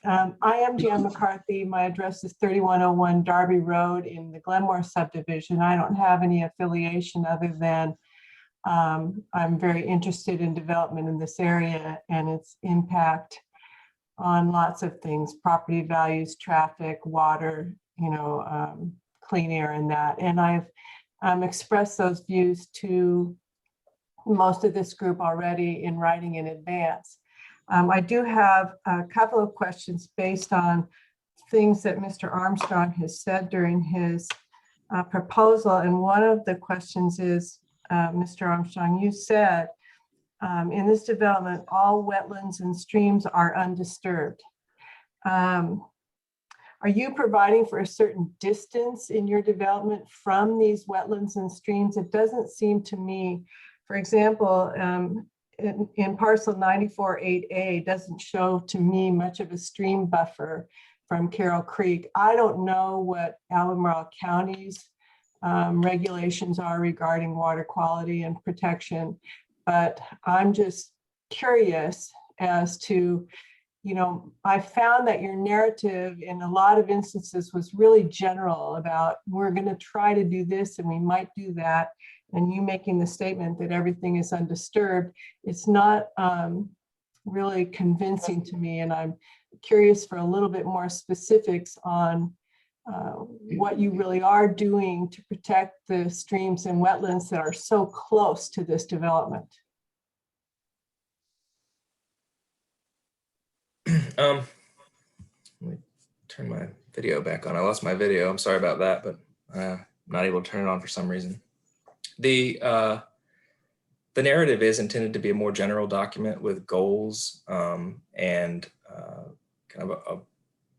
I am Jan McCarthy. My address is 3101 Darby Road in the Glenmore subdivision. I don't have any affiliation other than I'm very interested in development in this area and its impact on lots of things, property values, traffic, water, clean air and that. And I've expressed those views to most of this group already in writing in advance. I do have a couple of questions based on things that Mr. Armstrong has said during his proposal. And one of the questions is, Mr. Armstrong, you said in this development, all wetlands and streams are undisturbed. Are you providing for a certain distance in your development from these wetlands and streams? It doesn't seem to me, for example, in parcel 94-8A doesn't show to me much of a stream buffer from Carroll Creek. I don't know what Albemarle County's regulations are regarding water quality and protection. But I'm just curious as to, I found that your narrative in a lot of instances was really general about we're going to try to do this and we might do that. And you making the statement that everything is undisturbed, it's not really convincing to me. And I'm curious for a little bit more specifics on what you really are doing to protect the streams and wetlands that are so close to this development. Let me turn my video back on. I lost my video. I'm sorry about that, but I'm not able to turn it on for some reason. The narrative is intended to be a more general document with goals and kind of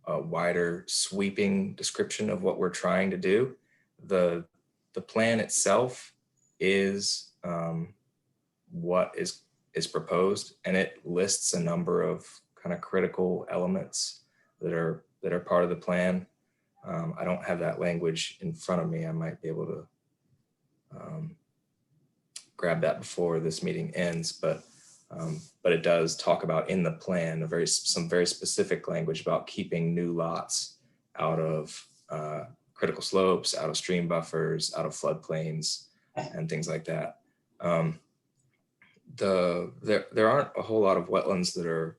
a wider sweeping description of what we're trying to do. The plan itself is what is proposed, and it lists a number of kind of critical elements that are part of the plan. I don't have that language in front of me. I might be able to grab that before this meeting ends, but it does talk about in the plan some very specific language about keeping new lots out of critical slopes, out of stream buffers, out of floodplains, and things like that. There aren't a whole lot of wetlands that are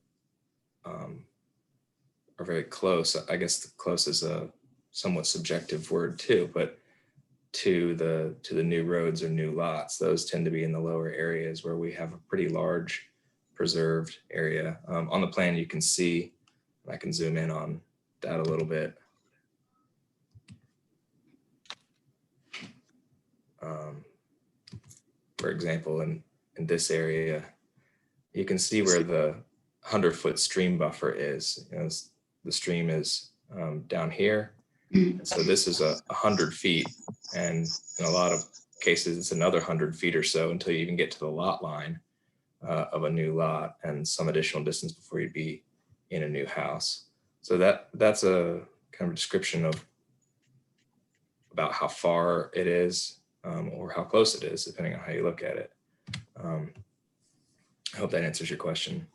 very close. I guess the close is a somewhat subjective word too, but to the new roads or new lots, those tend to be in the lower areas where we have a pretty large preserved area. On the plan, you can see, I can zoom in on that a little bit. For example, in this area, you can see where the 100-foot stream buffer is. The stream is down here. And so this is 100 feet. And in a lot of cases, it's another 100 feet or so until you even get to the lot line of a new lot and some additional distance before you'd be in a new house. So that's a kind of description of about how far it is or how close it is, depending on how you look at it. I hope that answers your question.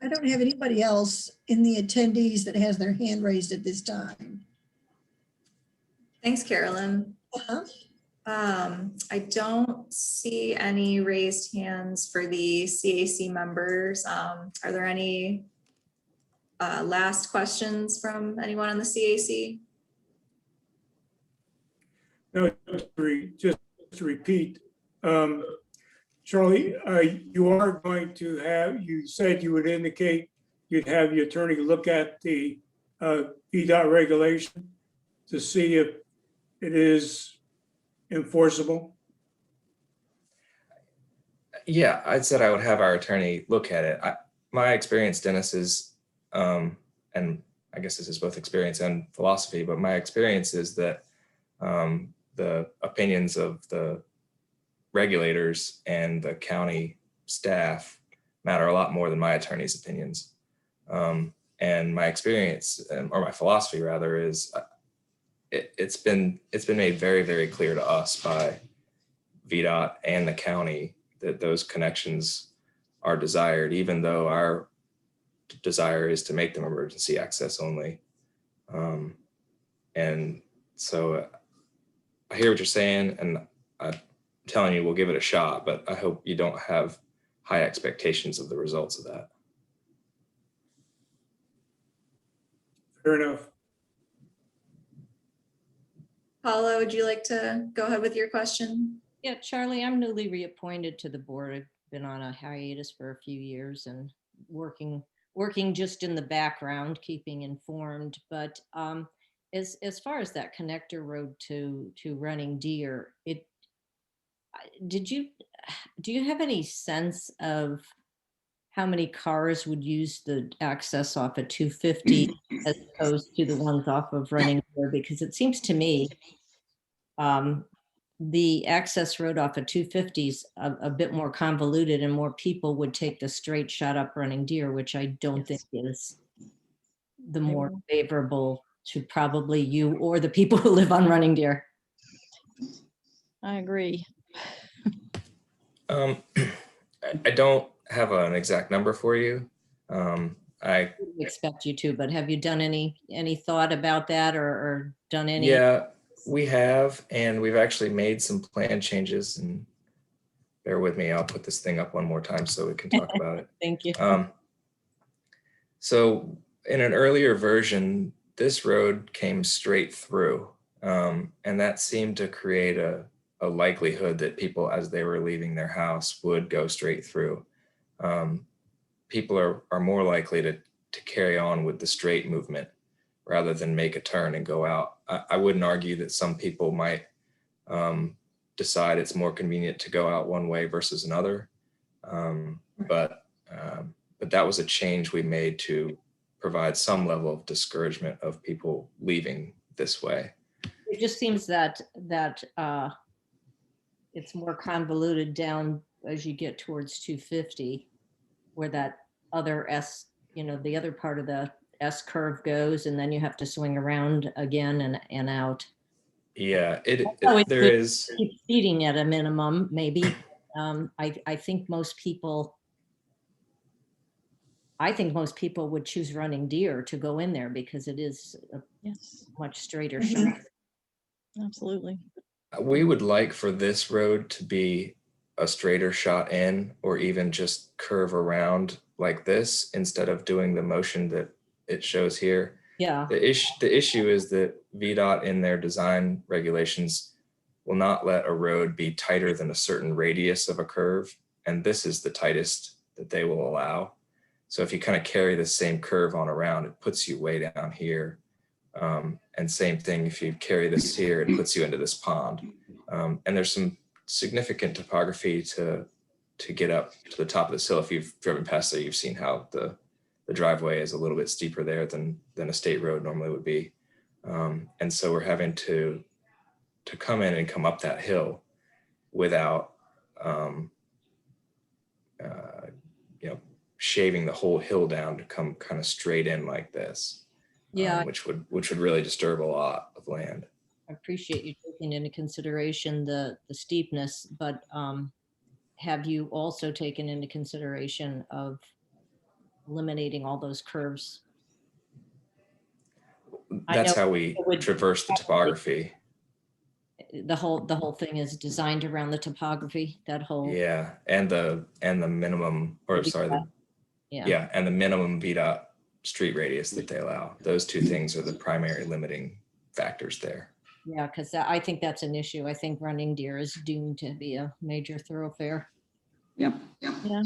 I don't have anybody else in the attendees that has their hand raised at this time. Thanks, Carolyn. Uh-huh. I don't see any raised hands for the CAC members. Are there any last questions from anyone on the CAC? No, just to repeat, Charlie, you are going to have, you said you would indicate you'd have your attorney look at the VDOT regulation to see if it is enforceable. Yeah, I said I would have our attorney look at it. My experience, Dennis, is, and I guess this is both experience and philosophy, but my experience is that the opinions of the regulators and the county staff matter a lot more than my attorney's opinions. And my experience, or my philosophy rather, is it's been made very, very clear to us by VDOT and the county that those connections are desired, even though our desire is to make them emergency access only. And so I hear what you're saying, and I'm telling you, we'll give it a shot, but I hope you don't have high expectations of the results of that. Fair enough. Paula, would you like to go ahead with your question? Yeah, Charlie, I'm newly reappointed to the board. I've been on a hiatus for a few years and working just in the background, keeping informed. But as far as that connector road to Running Deer, do you have any sense of how many cars would use the access off of 250 as opposed to the ones off of Running Deer? Because it seems to me the access road off of 250 is a bit more convoluted and more people would take the straight shot up Running Deer, which I don't think is the more favorable to probably you or the people who live on Running Deer. I agree. I don't have an exact number for you. I wouldn't expect you to, but have you done any thought about that or done any? Yeah, we have, and we've actually made some plan changes, and bear with me, I'll put this thing up one more time so we can talk about it. Thank you. So in an earlier version, this road came straight through, and that seemed to create a likelihood that people, as they were leaving their house, would go straight through. People are more likely to carry on with the straight movement rather than make a turn and go out. I wouldn't argue that some people might decide it's more convenient to go out one way versus another. But that was a change we made to provide some level of discouragement of people leaving this way. It just seems that it's more convoluted down as you get towards 250, where that other the other part of the S curve goes, and then you have to swing around again and out. Yeah, there is keep speeding at a minimum, maybe. I think most people would choose Running Deer to go in there because it is a much straighter shot. Absolutely. We would like for this road to be a straighter shot in, or even just curve around like this instead of doing the motion that it shows here. Yeah. The issue is that VDOT in their design regulations will not let a road be tighter than a certain radius of a curve. And this is the tightest that they will allow. So if you kind of carry the same curve on around, it puts you way down here. And same thing, if you carry this here, it puts you into this pond. And there's some significant topography to get up to the top of this hill. If you've driven past there, you've seen how the driveway is a little bit steeper there than a state road normally would be. And so we're having to come in and come up that hill without shaving the whole hill down to come kind of straight in like this. Yeah, which would really disturb a lot of land. I appreciate you taking into consideration the steepness, but have you also taken into consideration of eliminating all those curves? That's how we traverse the topography. The whole thing is designed around the topography. That whole and the minimum, or sorry, and the minimum VDOT street radius that they allow. Those two things are the primary limiting factors there. Yeah, because I think that's an issue. I think Running Deer is doomed to be a major thoroughfare. Yep. Yeah.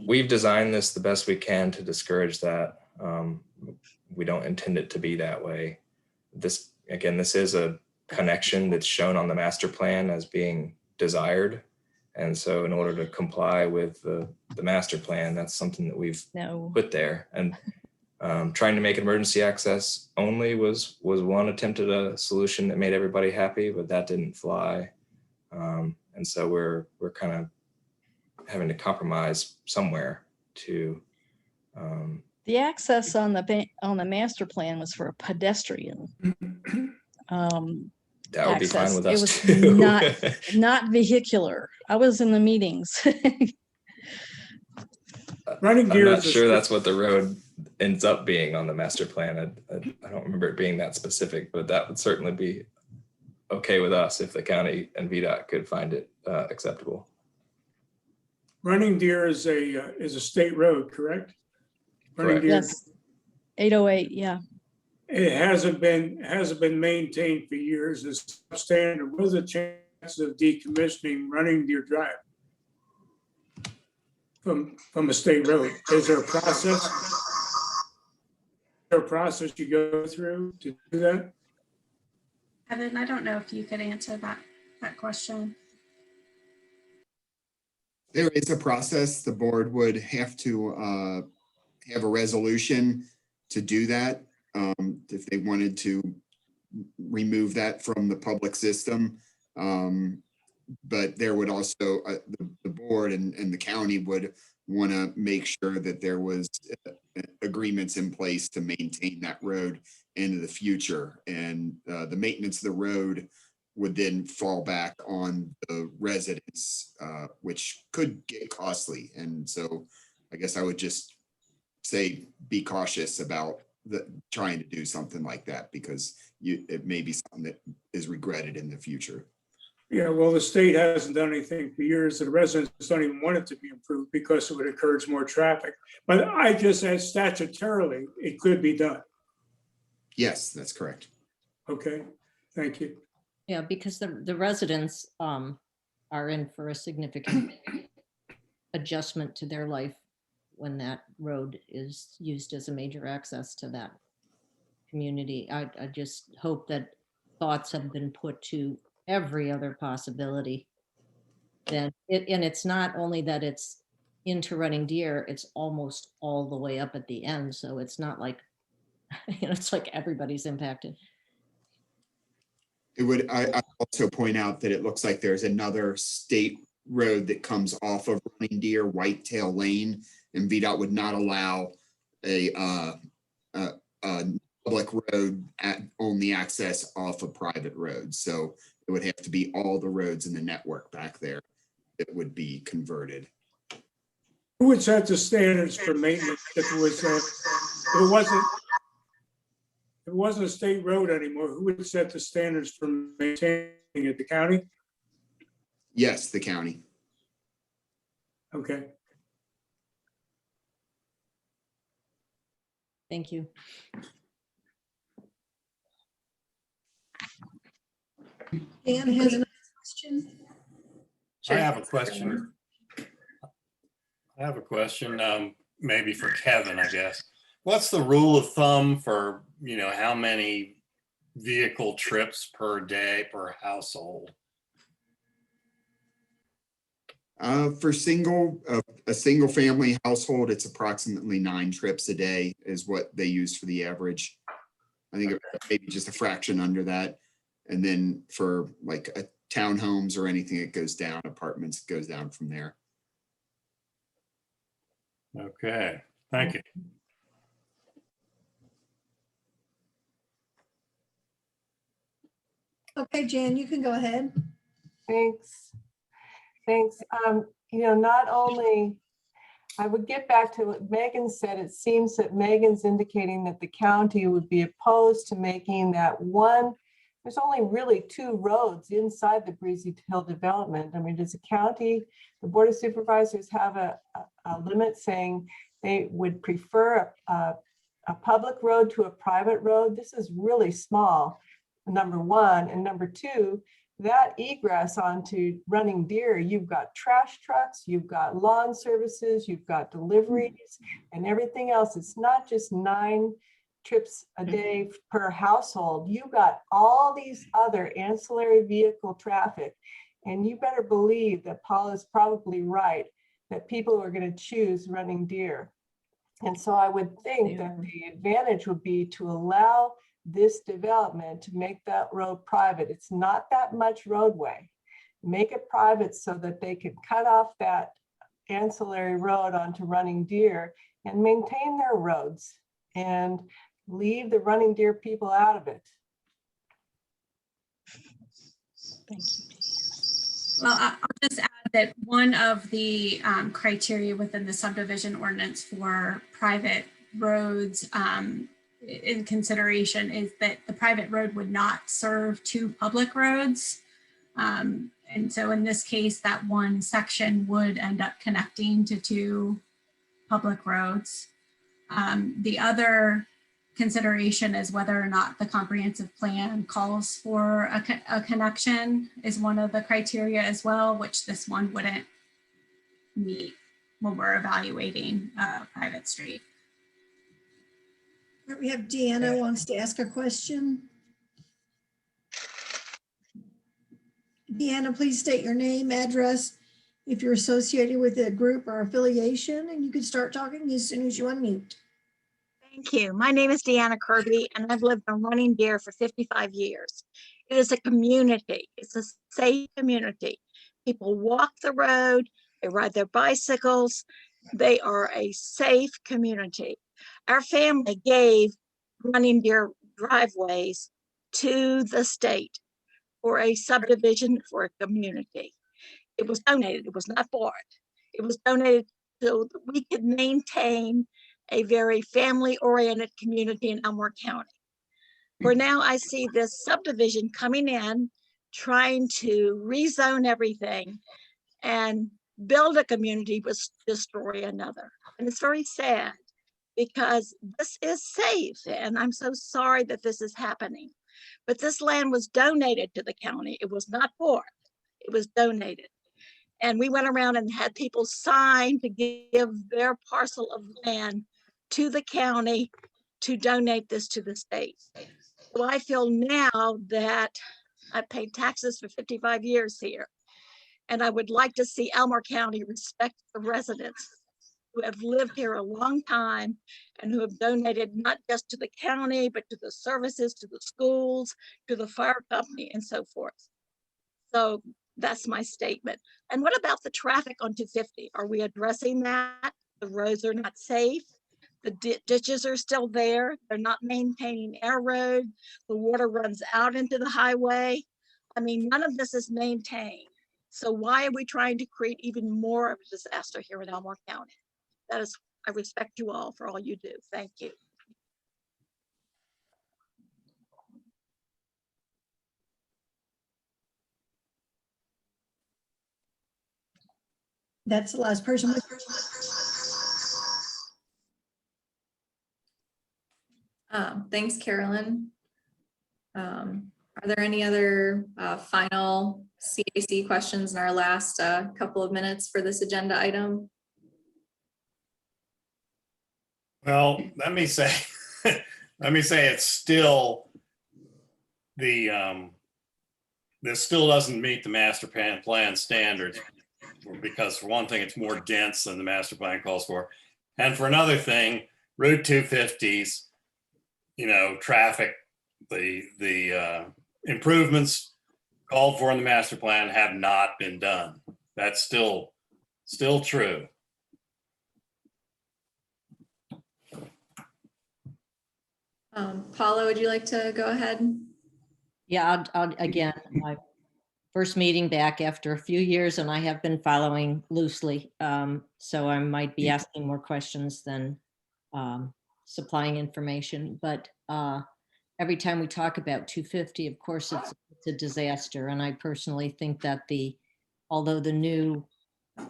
We've designed this the best we can to discourage that. We don't intend it to be that way. This is a connection that's shown on the master plan as being desired. And so in order to comply with the master plan, that's something that we've put there. And trying to make emergency access only was one attempt at a solution that made everybody happy, but that didn't fly. And so we're kind of having to compromise somewhere to. The access on the master plan was for a pedestrian. That would be fine with us. It was too. not vehicular. I was in the meetings. Running Deer. I'm not sure that's what the road ends up being on the master plan. I don't remember it being that specific, but that would certainly be okay with us if the county and VDOT could find it acceptable. Running Deer is a state road, correct? Running Deer. Yes. 808. Yeah. It hasn't been maintained for years. It's substandard. What are the chances of decommissioning Running Deer Drive from a state road? Is there a process? You go through to do that? Evan, I don't know if you could answer that question. There is a process. The board would have to have a resolution to do that. If they wanted to remove that from the public system, But there would also, the board and the county would want to make sure that there was agreements in place to maintain that road into the future. And the maintenance of the road would then fall back on the residents, which could get costly. And so I guess I would just say, be cautious about trying to do something like that, because it may be something that is regretted in the future. Yeah, well, the state hasn't done anything for years. The residents don't even want it to be improved because it would encourage more traffic. But I just said statutorily, it could be done. Yes, that's correct. Okay, thank you. Yeah, because the residents are in for a significant adjustment to their life when that road is used as a major access to that community. I just hope that thoughts have been put to every other possibility. And it's not only that it's into Running Deer, it's almost all the way up at the end. So it's not like, it's like everybody's impacted. It would, I also point out that it looks like there's another state road that comes off of Running Deer, Whitetail Lane, and VDOT would not allow a public road at only access off a private road. So it would have to be all the roads in the network back there that would be converted. Who would set the standards for maintenance if it wasn't a state road anymore? Who would set the standards for maintaining it? The county? Yes, the county. Okay. Thank you. Dan has another question. I have a question. Maybe for Kevin, I guess. What's the rule of thumb for, how many vehicle trips per day per household? For a single family household, it's approximately 9 trips a day is what they use for the average. I think maybe just a fraction under that. And then for like a townhomes or anything, it goes down, apartments, it goes down from there. Okay, thank you. Okay, Jan, you can go ahead. Thanks. Not only, I would get back to what Megan said. It seems that Megan's indicating that the county would be opposed to making that one. There's only really 2 roads inside the Breezy Hill development. I mean, does the county, the Board of Supervisors have a limit saying they would prefer a public road to a private road? This is really small, number one. And number 2, that egress onto Running Deer, you've got trash trucks, you've got lawn services, you've got deliveries and everything else. It's not just 9 trips a day per household. You've got all these other ancillary vehicle traffic. And you better believe that Paul is probably right, that people are going to choose Running Deer. And so I would think that the advantage would be to allow this development to make that road private. It's not that much roadway. Make it private so that they could cut off that ancillary road onto Running Deer and maintain their roads and leave the Running Deer people out of it. Thank you. Well, I'll just add that one of the criteria within the subdivision ordinance for private roads in consideration is that the private road would not serve 2 public roads. And so in this case, that one section would end up connecting to 2 public roads. The other consideration is whether or not the comprehensive plan calls for a connection is one of the criteria as well, which this one wouldn't meet when we're evaluating a private street. We have Deanna wants to ask a question. Deanna, please state your name, address, if you're associated with a group or affiliation, and you can start talking as soon as you unmute. Thank you. My name is Deanna Kirby, and I've lived on Running Deer for 55 years. It is a community. It's a safe community. People walk the road, they ride their bicycles. They are a safe community. Our family gave running deer driveways to the state for a subdivision for a community. It was donated, it was not bought. It was donated so that we could maintain a very family-oriented community in Elmore County. Where now I see this subdivision coming in, trying to rezone everything and build a community, but destroy another. And it's very sad because this is safe. And I'm so sorry that this is happening. But this land was donated to the county. It was not bought, it was donated. And we went around and had people sign to give their parcel of land to the county to donate this to the state. So I feel now that I've paid taxes for 55 years here, and I would like to see Elmore County respect the residents who have lived here a long time and who have donated not just to the county, but to the services, to the schools, to the fire company, and so forth. So that's my statement. And what about the traffic on 250? Are we addressing that? The roads are not safe. The ditches are still there. They're not maintaining our road. The water runs out into the highway. I mean, none of this is maintained. So why are we trying to create even more of a disaster here in Elmore County? That is, I respect you all for all you do. Thank you. That's the last person. Thanks, Carolyn. Are there any other final CAC questions in our last couple of minutes for this agenda item? Well, let me say, it's still the, this still doesn't meet the master plan standards, because for one thing, it's more dense than the master plan calls for. And for another thing, Route 250's, traffic, the improvements called for in the master plan have not been done. That's still true. Paula, would you like to go ahead? Yeah, again, my first meeting back after a few years, and I have been following loosely. So I might be asking more questions than supplying information. But every time we talk about 250, of course, it's a disaster. And I personally think that although the new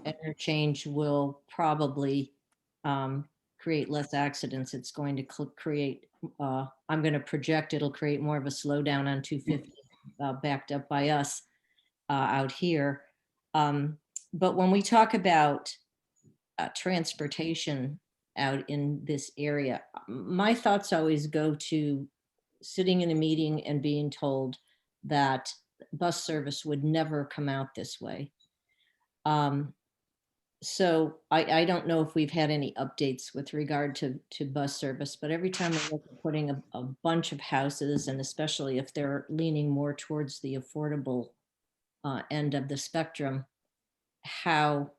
interchange will probably create less accidents, it's going to create, I'm going to project it'll create more of a slowdown on 250 backed up by us out here. But when we talk about transportation out in this area, my thoughts always go to sitting in a meeting and being told that bus service would never come out this way. So I don't know if we've had any updates with regard to bus service, but every time we look at putting a bunch of houses, and especially if they're leaning more towards the affordable end of the spectrum, how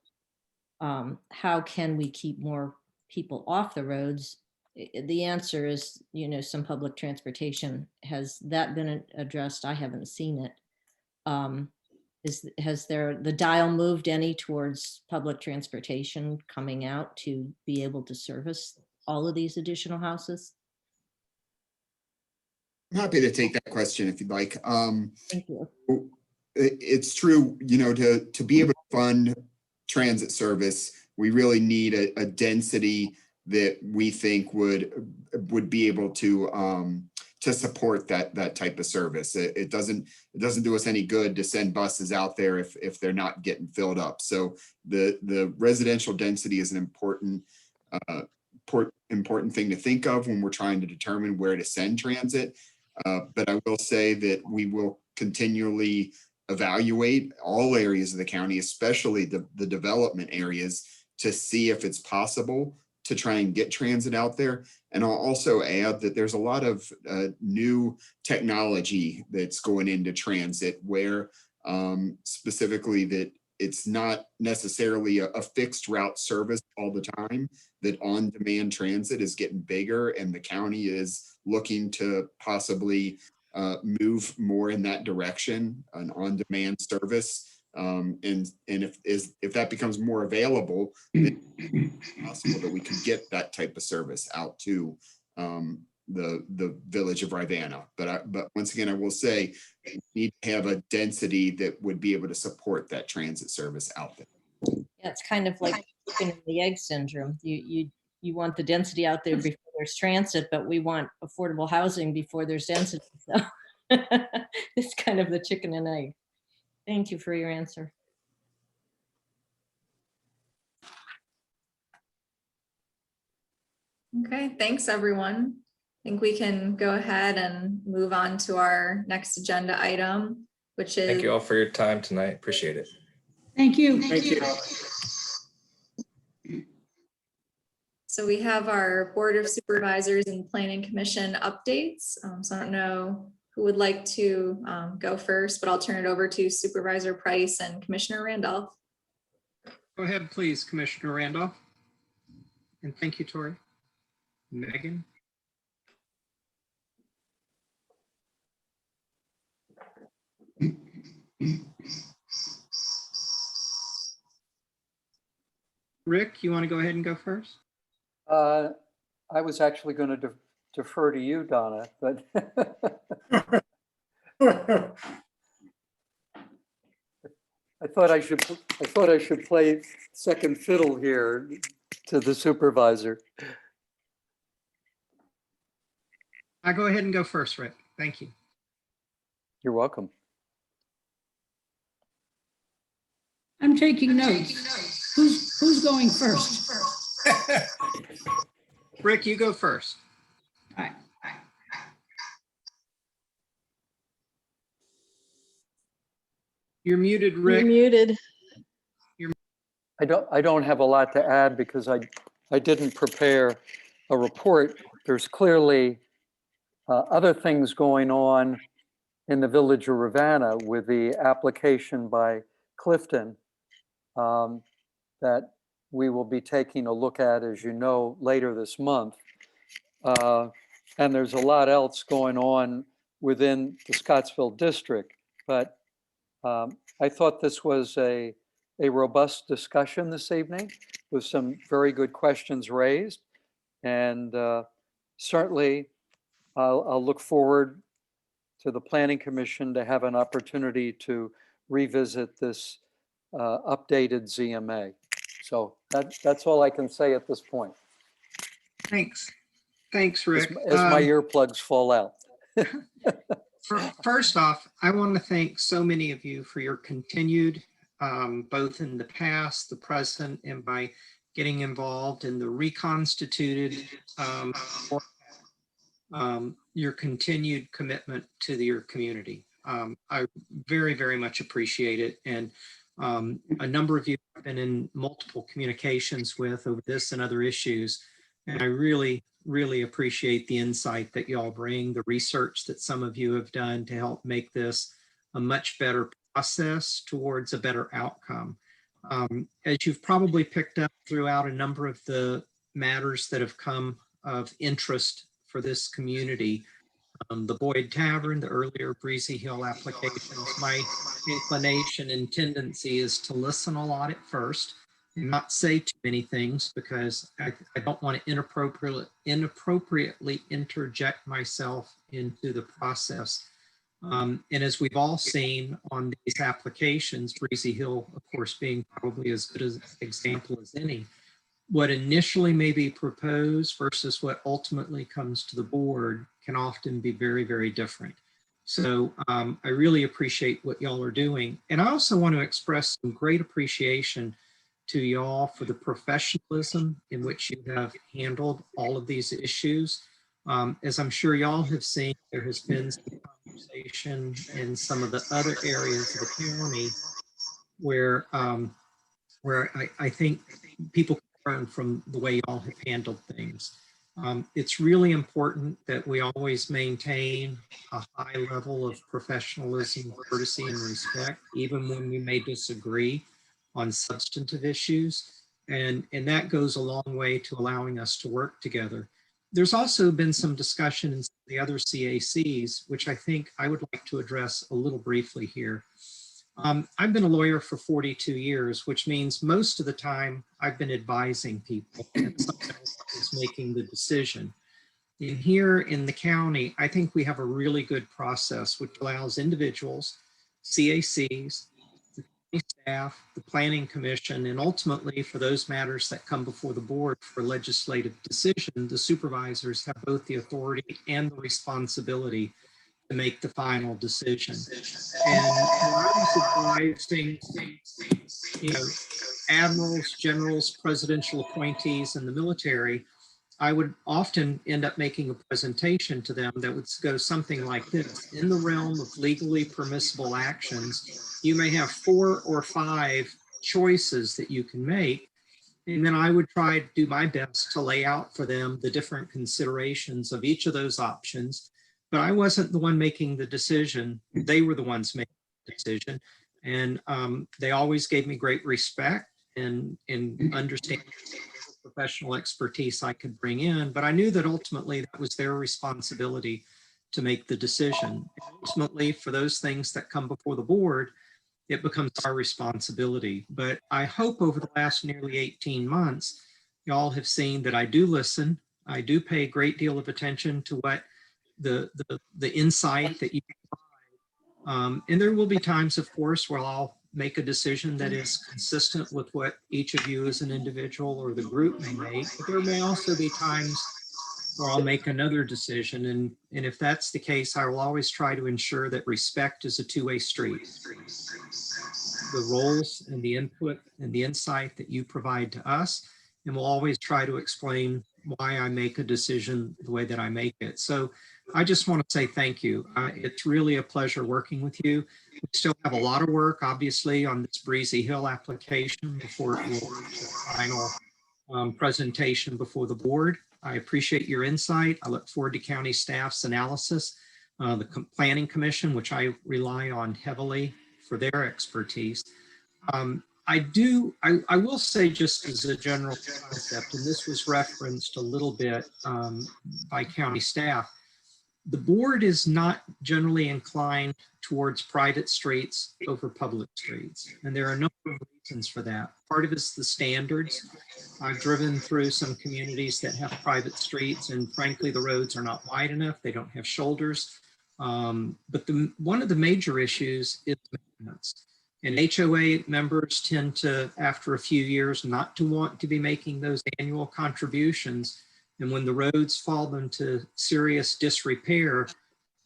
can we keep more people off the roads? The answer is, some public transportation. Has that been addressed? I haven't seen it. Has the dial moved any towards public transportation coming out to be able to service all of these additional houses? I'm happy to take that question if you'd like. Thank you. It's true, to be able to fund transit service, we really need a density that we think would be able to support that type of service. It doesn't do us any good to send buses out there if they're not getting filled up. So the residential density is an important thing to think of when we're trying to determine where to send transit. But I will say that we will continually evaluate all areas of the county, especially the development areas, to see if it's possible to try and get transit out there. And I'll also add that there's a lot of new technology that's going into transit where specifically that it's not necessarily a fixed route service all the time, that on-demand transit is getting bigger and the county is looking to possibly move more in that direction, an on-demand service. And if that becomes more available, then it's possible that we could get that type of service out to the village of Rivanna. But once again, I will say we need to have a density that would be able to support that transit service out there. Yeah, it's kind of like chicken and the egg syndrome. You want the density out there before there's transit, but we want affordable housing before there's density. So it's kind of the chicken and egg. Thank you for your answer. Okay, thanks everyone. I think we can go ahead and move on to our next agenda item, which is. Thank you all for your time tonight. Appreciate it. Thank you. Thank you. So we have our Board of Supervisors and Planning Commission updates. So I don't know who would like to go first, but I'll turn it over to Supervisor Price and Commissioner Randolph. Go ahead, please, Commissioner Randolph. And thank you, Tori. Megan. Rick, you want to go ahead and go first? I was actually going to defer to you, Donna, but I thought I should play second fiddle here to the supervisor. I go ahead and go first, Rick. Thank you. You're welcome. I'm taking notes. Who's going first? Rick, you go first. All right. You're muted, Rick. You're muted. I don't have a lot to add because I didn't prepare a report. There's clearly other things going on in the village of Rivanna with the application by Clifton that we will be taking a look at, as you know, later this month. And there's a lot else going on within the Scottsville district, but I thought this was a robust discussion this evening with some very good questions raised. And certainly I'll look forward to the Planning Commission to have an opportunity to revisit this updated ZMA. So that's all I can say at this point. Thanks. Thanks, Rick. As my earplugs fall out. First off, I want to thank so many of you for your continued, both in the past, the present, and by getting involved in the reconstituted, your continued commitment to your community. I very, very much appreciate it. And a number of you have been in multiple communications with over this and other issues. And I really, really appreciate the insight that y'all bring, the research that some of you have done to help make this a much better process towards a better outcome. As you've probably picked up throughout a number of the matters that have come of interest for this community, the Boyd Tavern, the earlier Breezy Hill applications, my inclination and tendency is to listen a lot at first and not say too many things because I don't want to inappropriately interject myself into the process. And as we've all seen on these applications, Breezy Hill, of course, being probably as good an example as any, what initially may be proposed versus what ultimately comes to the board can often be very, very different. So I really appreciate what y'all are doing. And I also want to express some great appreciation to y'all for the professionalism in which you have handled all of these issues. As I'm sure y'all have seen, there has been some conversation in some of the other areas of the county where I think people can learn from the way y'all have handled things. It's really important that we always maintain a high level of professionalism, courtesy, and respect, even when we may disagree on substantive issues. And that goes a long way to allowing us to work together. There's also been some discussion in the other CACs, which I think I would like to address a little briefly here. I've been a lawyer for 42 years, which means most of the time I've been advising people and someone else is making the decision. And here in the county, I think we have a really good process which allows individuals, CACs, the county staff, the planning commission, and ultimately for those matters that come before the board for legislative decision, the supervisors have both the authority and the responsibility to make the final decision. And when I was advising, admirals, generals, presidential appointees in the military, I would often end up making a presentation to them that would go something like this. In the realm of legally permissible actions, you may have 4 or 5 choices that you can make. And then I would try to do my best to lay out for them the different considerations of each of those options. But I wasn't the one making the decision. They were the ones making the decision. And they always gave me great respect and understanding professional expertise I could bring in. But I knew that ultimately that was their responsibility to make the decision. And ultimately, for those things that come before the board, it becomes our responsibility. But I hope over the last nearly 18 months, y'all have seen that I do listen. I do pay a great deal of attention to what the insight that you provide. And there will be times, of course, where I'll make a decision that is consistent with what each of you as an individual or the group may make. But there may also be times where I'll make another decision. And if that's the case, I will always try to ensure that respect is a two-way street. The roles and the input and the insight that you provide to us, and we'll always try to explain why I make a decision the way that I make it. So I just want to say thank you. It's really a pleasure working with you. We still have a lot of work, obviously, on this Breezy Hill application before it will reach the final presentation before the board. I appreciate your insight. I look forward to county staff's analysis, the planning commission, which I rely on heavily for their expertise. I will say, just as a general concept, and this was referenced a little bit by county staff, the board is not generally inclined towards private streets over public streets. And there are a number of reasons for that. Part of it is the standards. I've driven through some communities that have private streets, and frankly, the roads are not wide enough. They don't have shoulders. But one of the major issues is maintenance. And HOA members tend to, after a few years, not to want to be making those annual contributions. And when the roads fall into serious disrepair,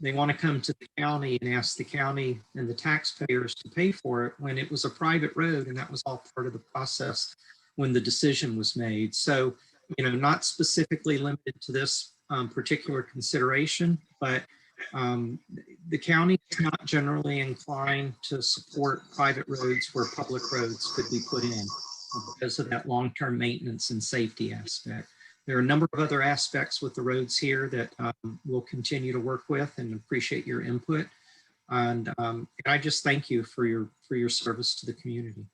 they want to come to the county and ask the county and the taxpayers to pay for it when it was a private road, and that was all part of the process when the decision was made. So, not specifically limited to this particular consideration, but the county is not generally inclined to support private roads where public roads could be put in because of that long-term maintenance and safety aspect. There are a number of other aspects with the roads here that we'll continue to work with, and appreciate your input. And I just thank you for your service to the community.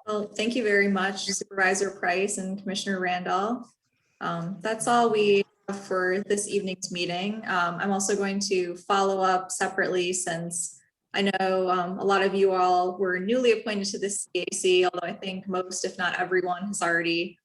Well, thank you very much, Supervisor Price and Commissioner Randolph. That's all we have for this evening's meeting. I'm also going to follow up separately, since I know a lot of you all were newly appointed to the CAC, although I think most, if not everyone, has already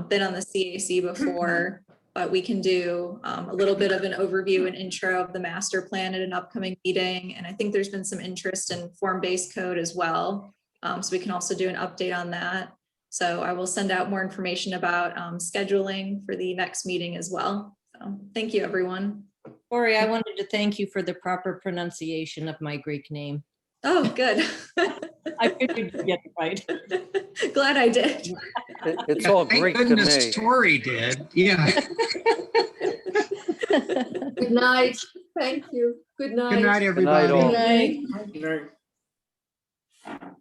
been on the CAC before. But we can do a little bit of an overview and intro of the master plan at an upcoming meeting. And I think there's been some interest in form-based code as well. So we can also do an update on that. So I will send out more information about scheduling for the next meeting as well. So thank you, everyone. Corey, I wanted to thank you for the proper pronunciation of my Greek name. Oh, good. I figured you'd get it right. Glad I did. It's all Greek to me. Tori did. Yeah. Good night. Thank you. Good night. Good night, everybody. Good night, all. Good night. Right.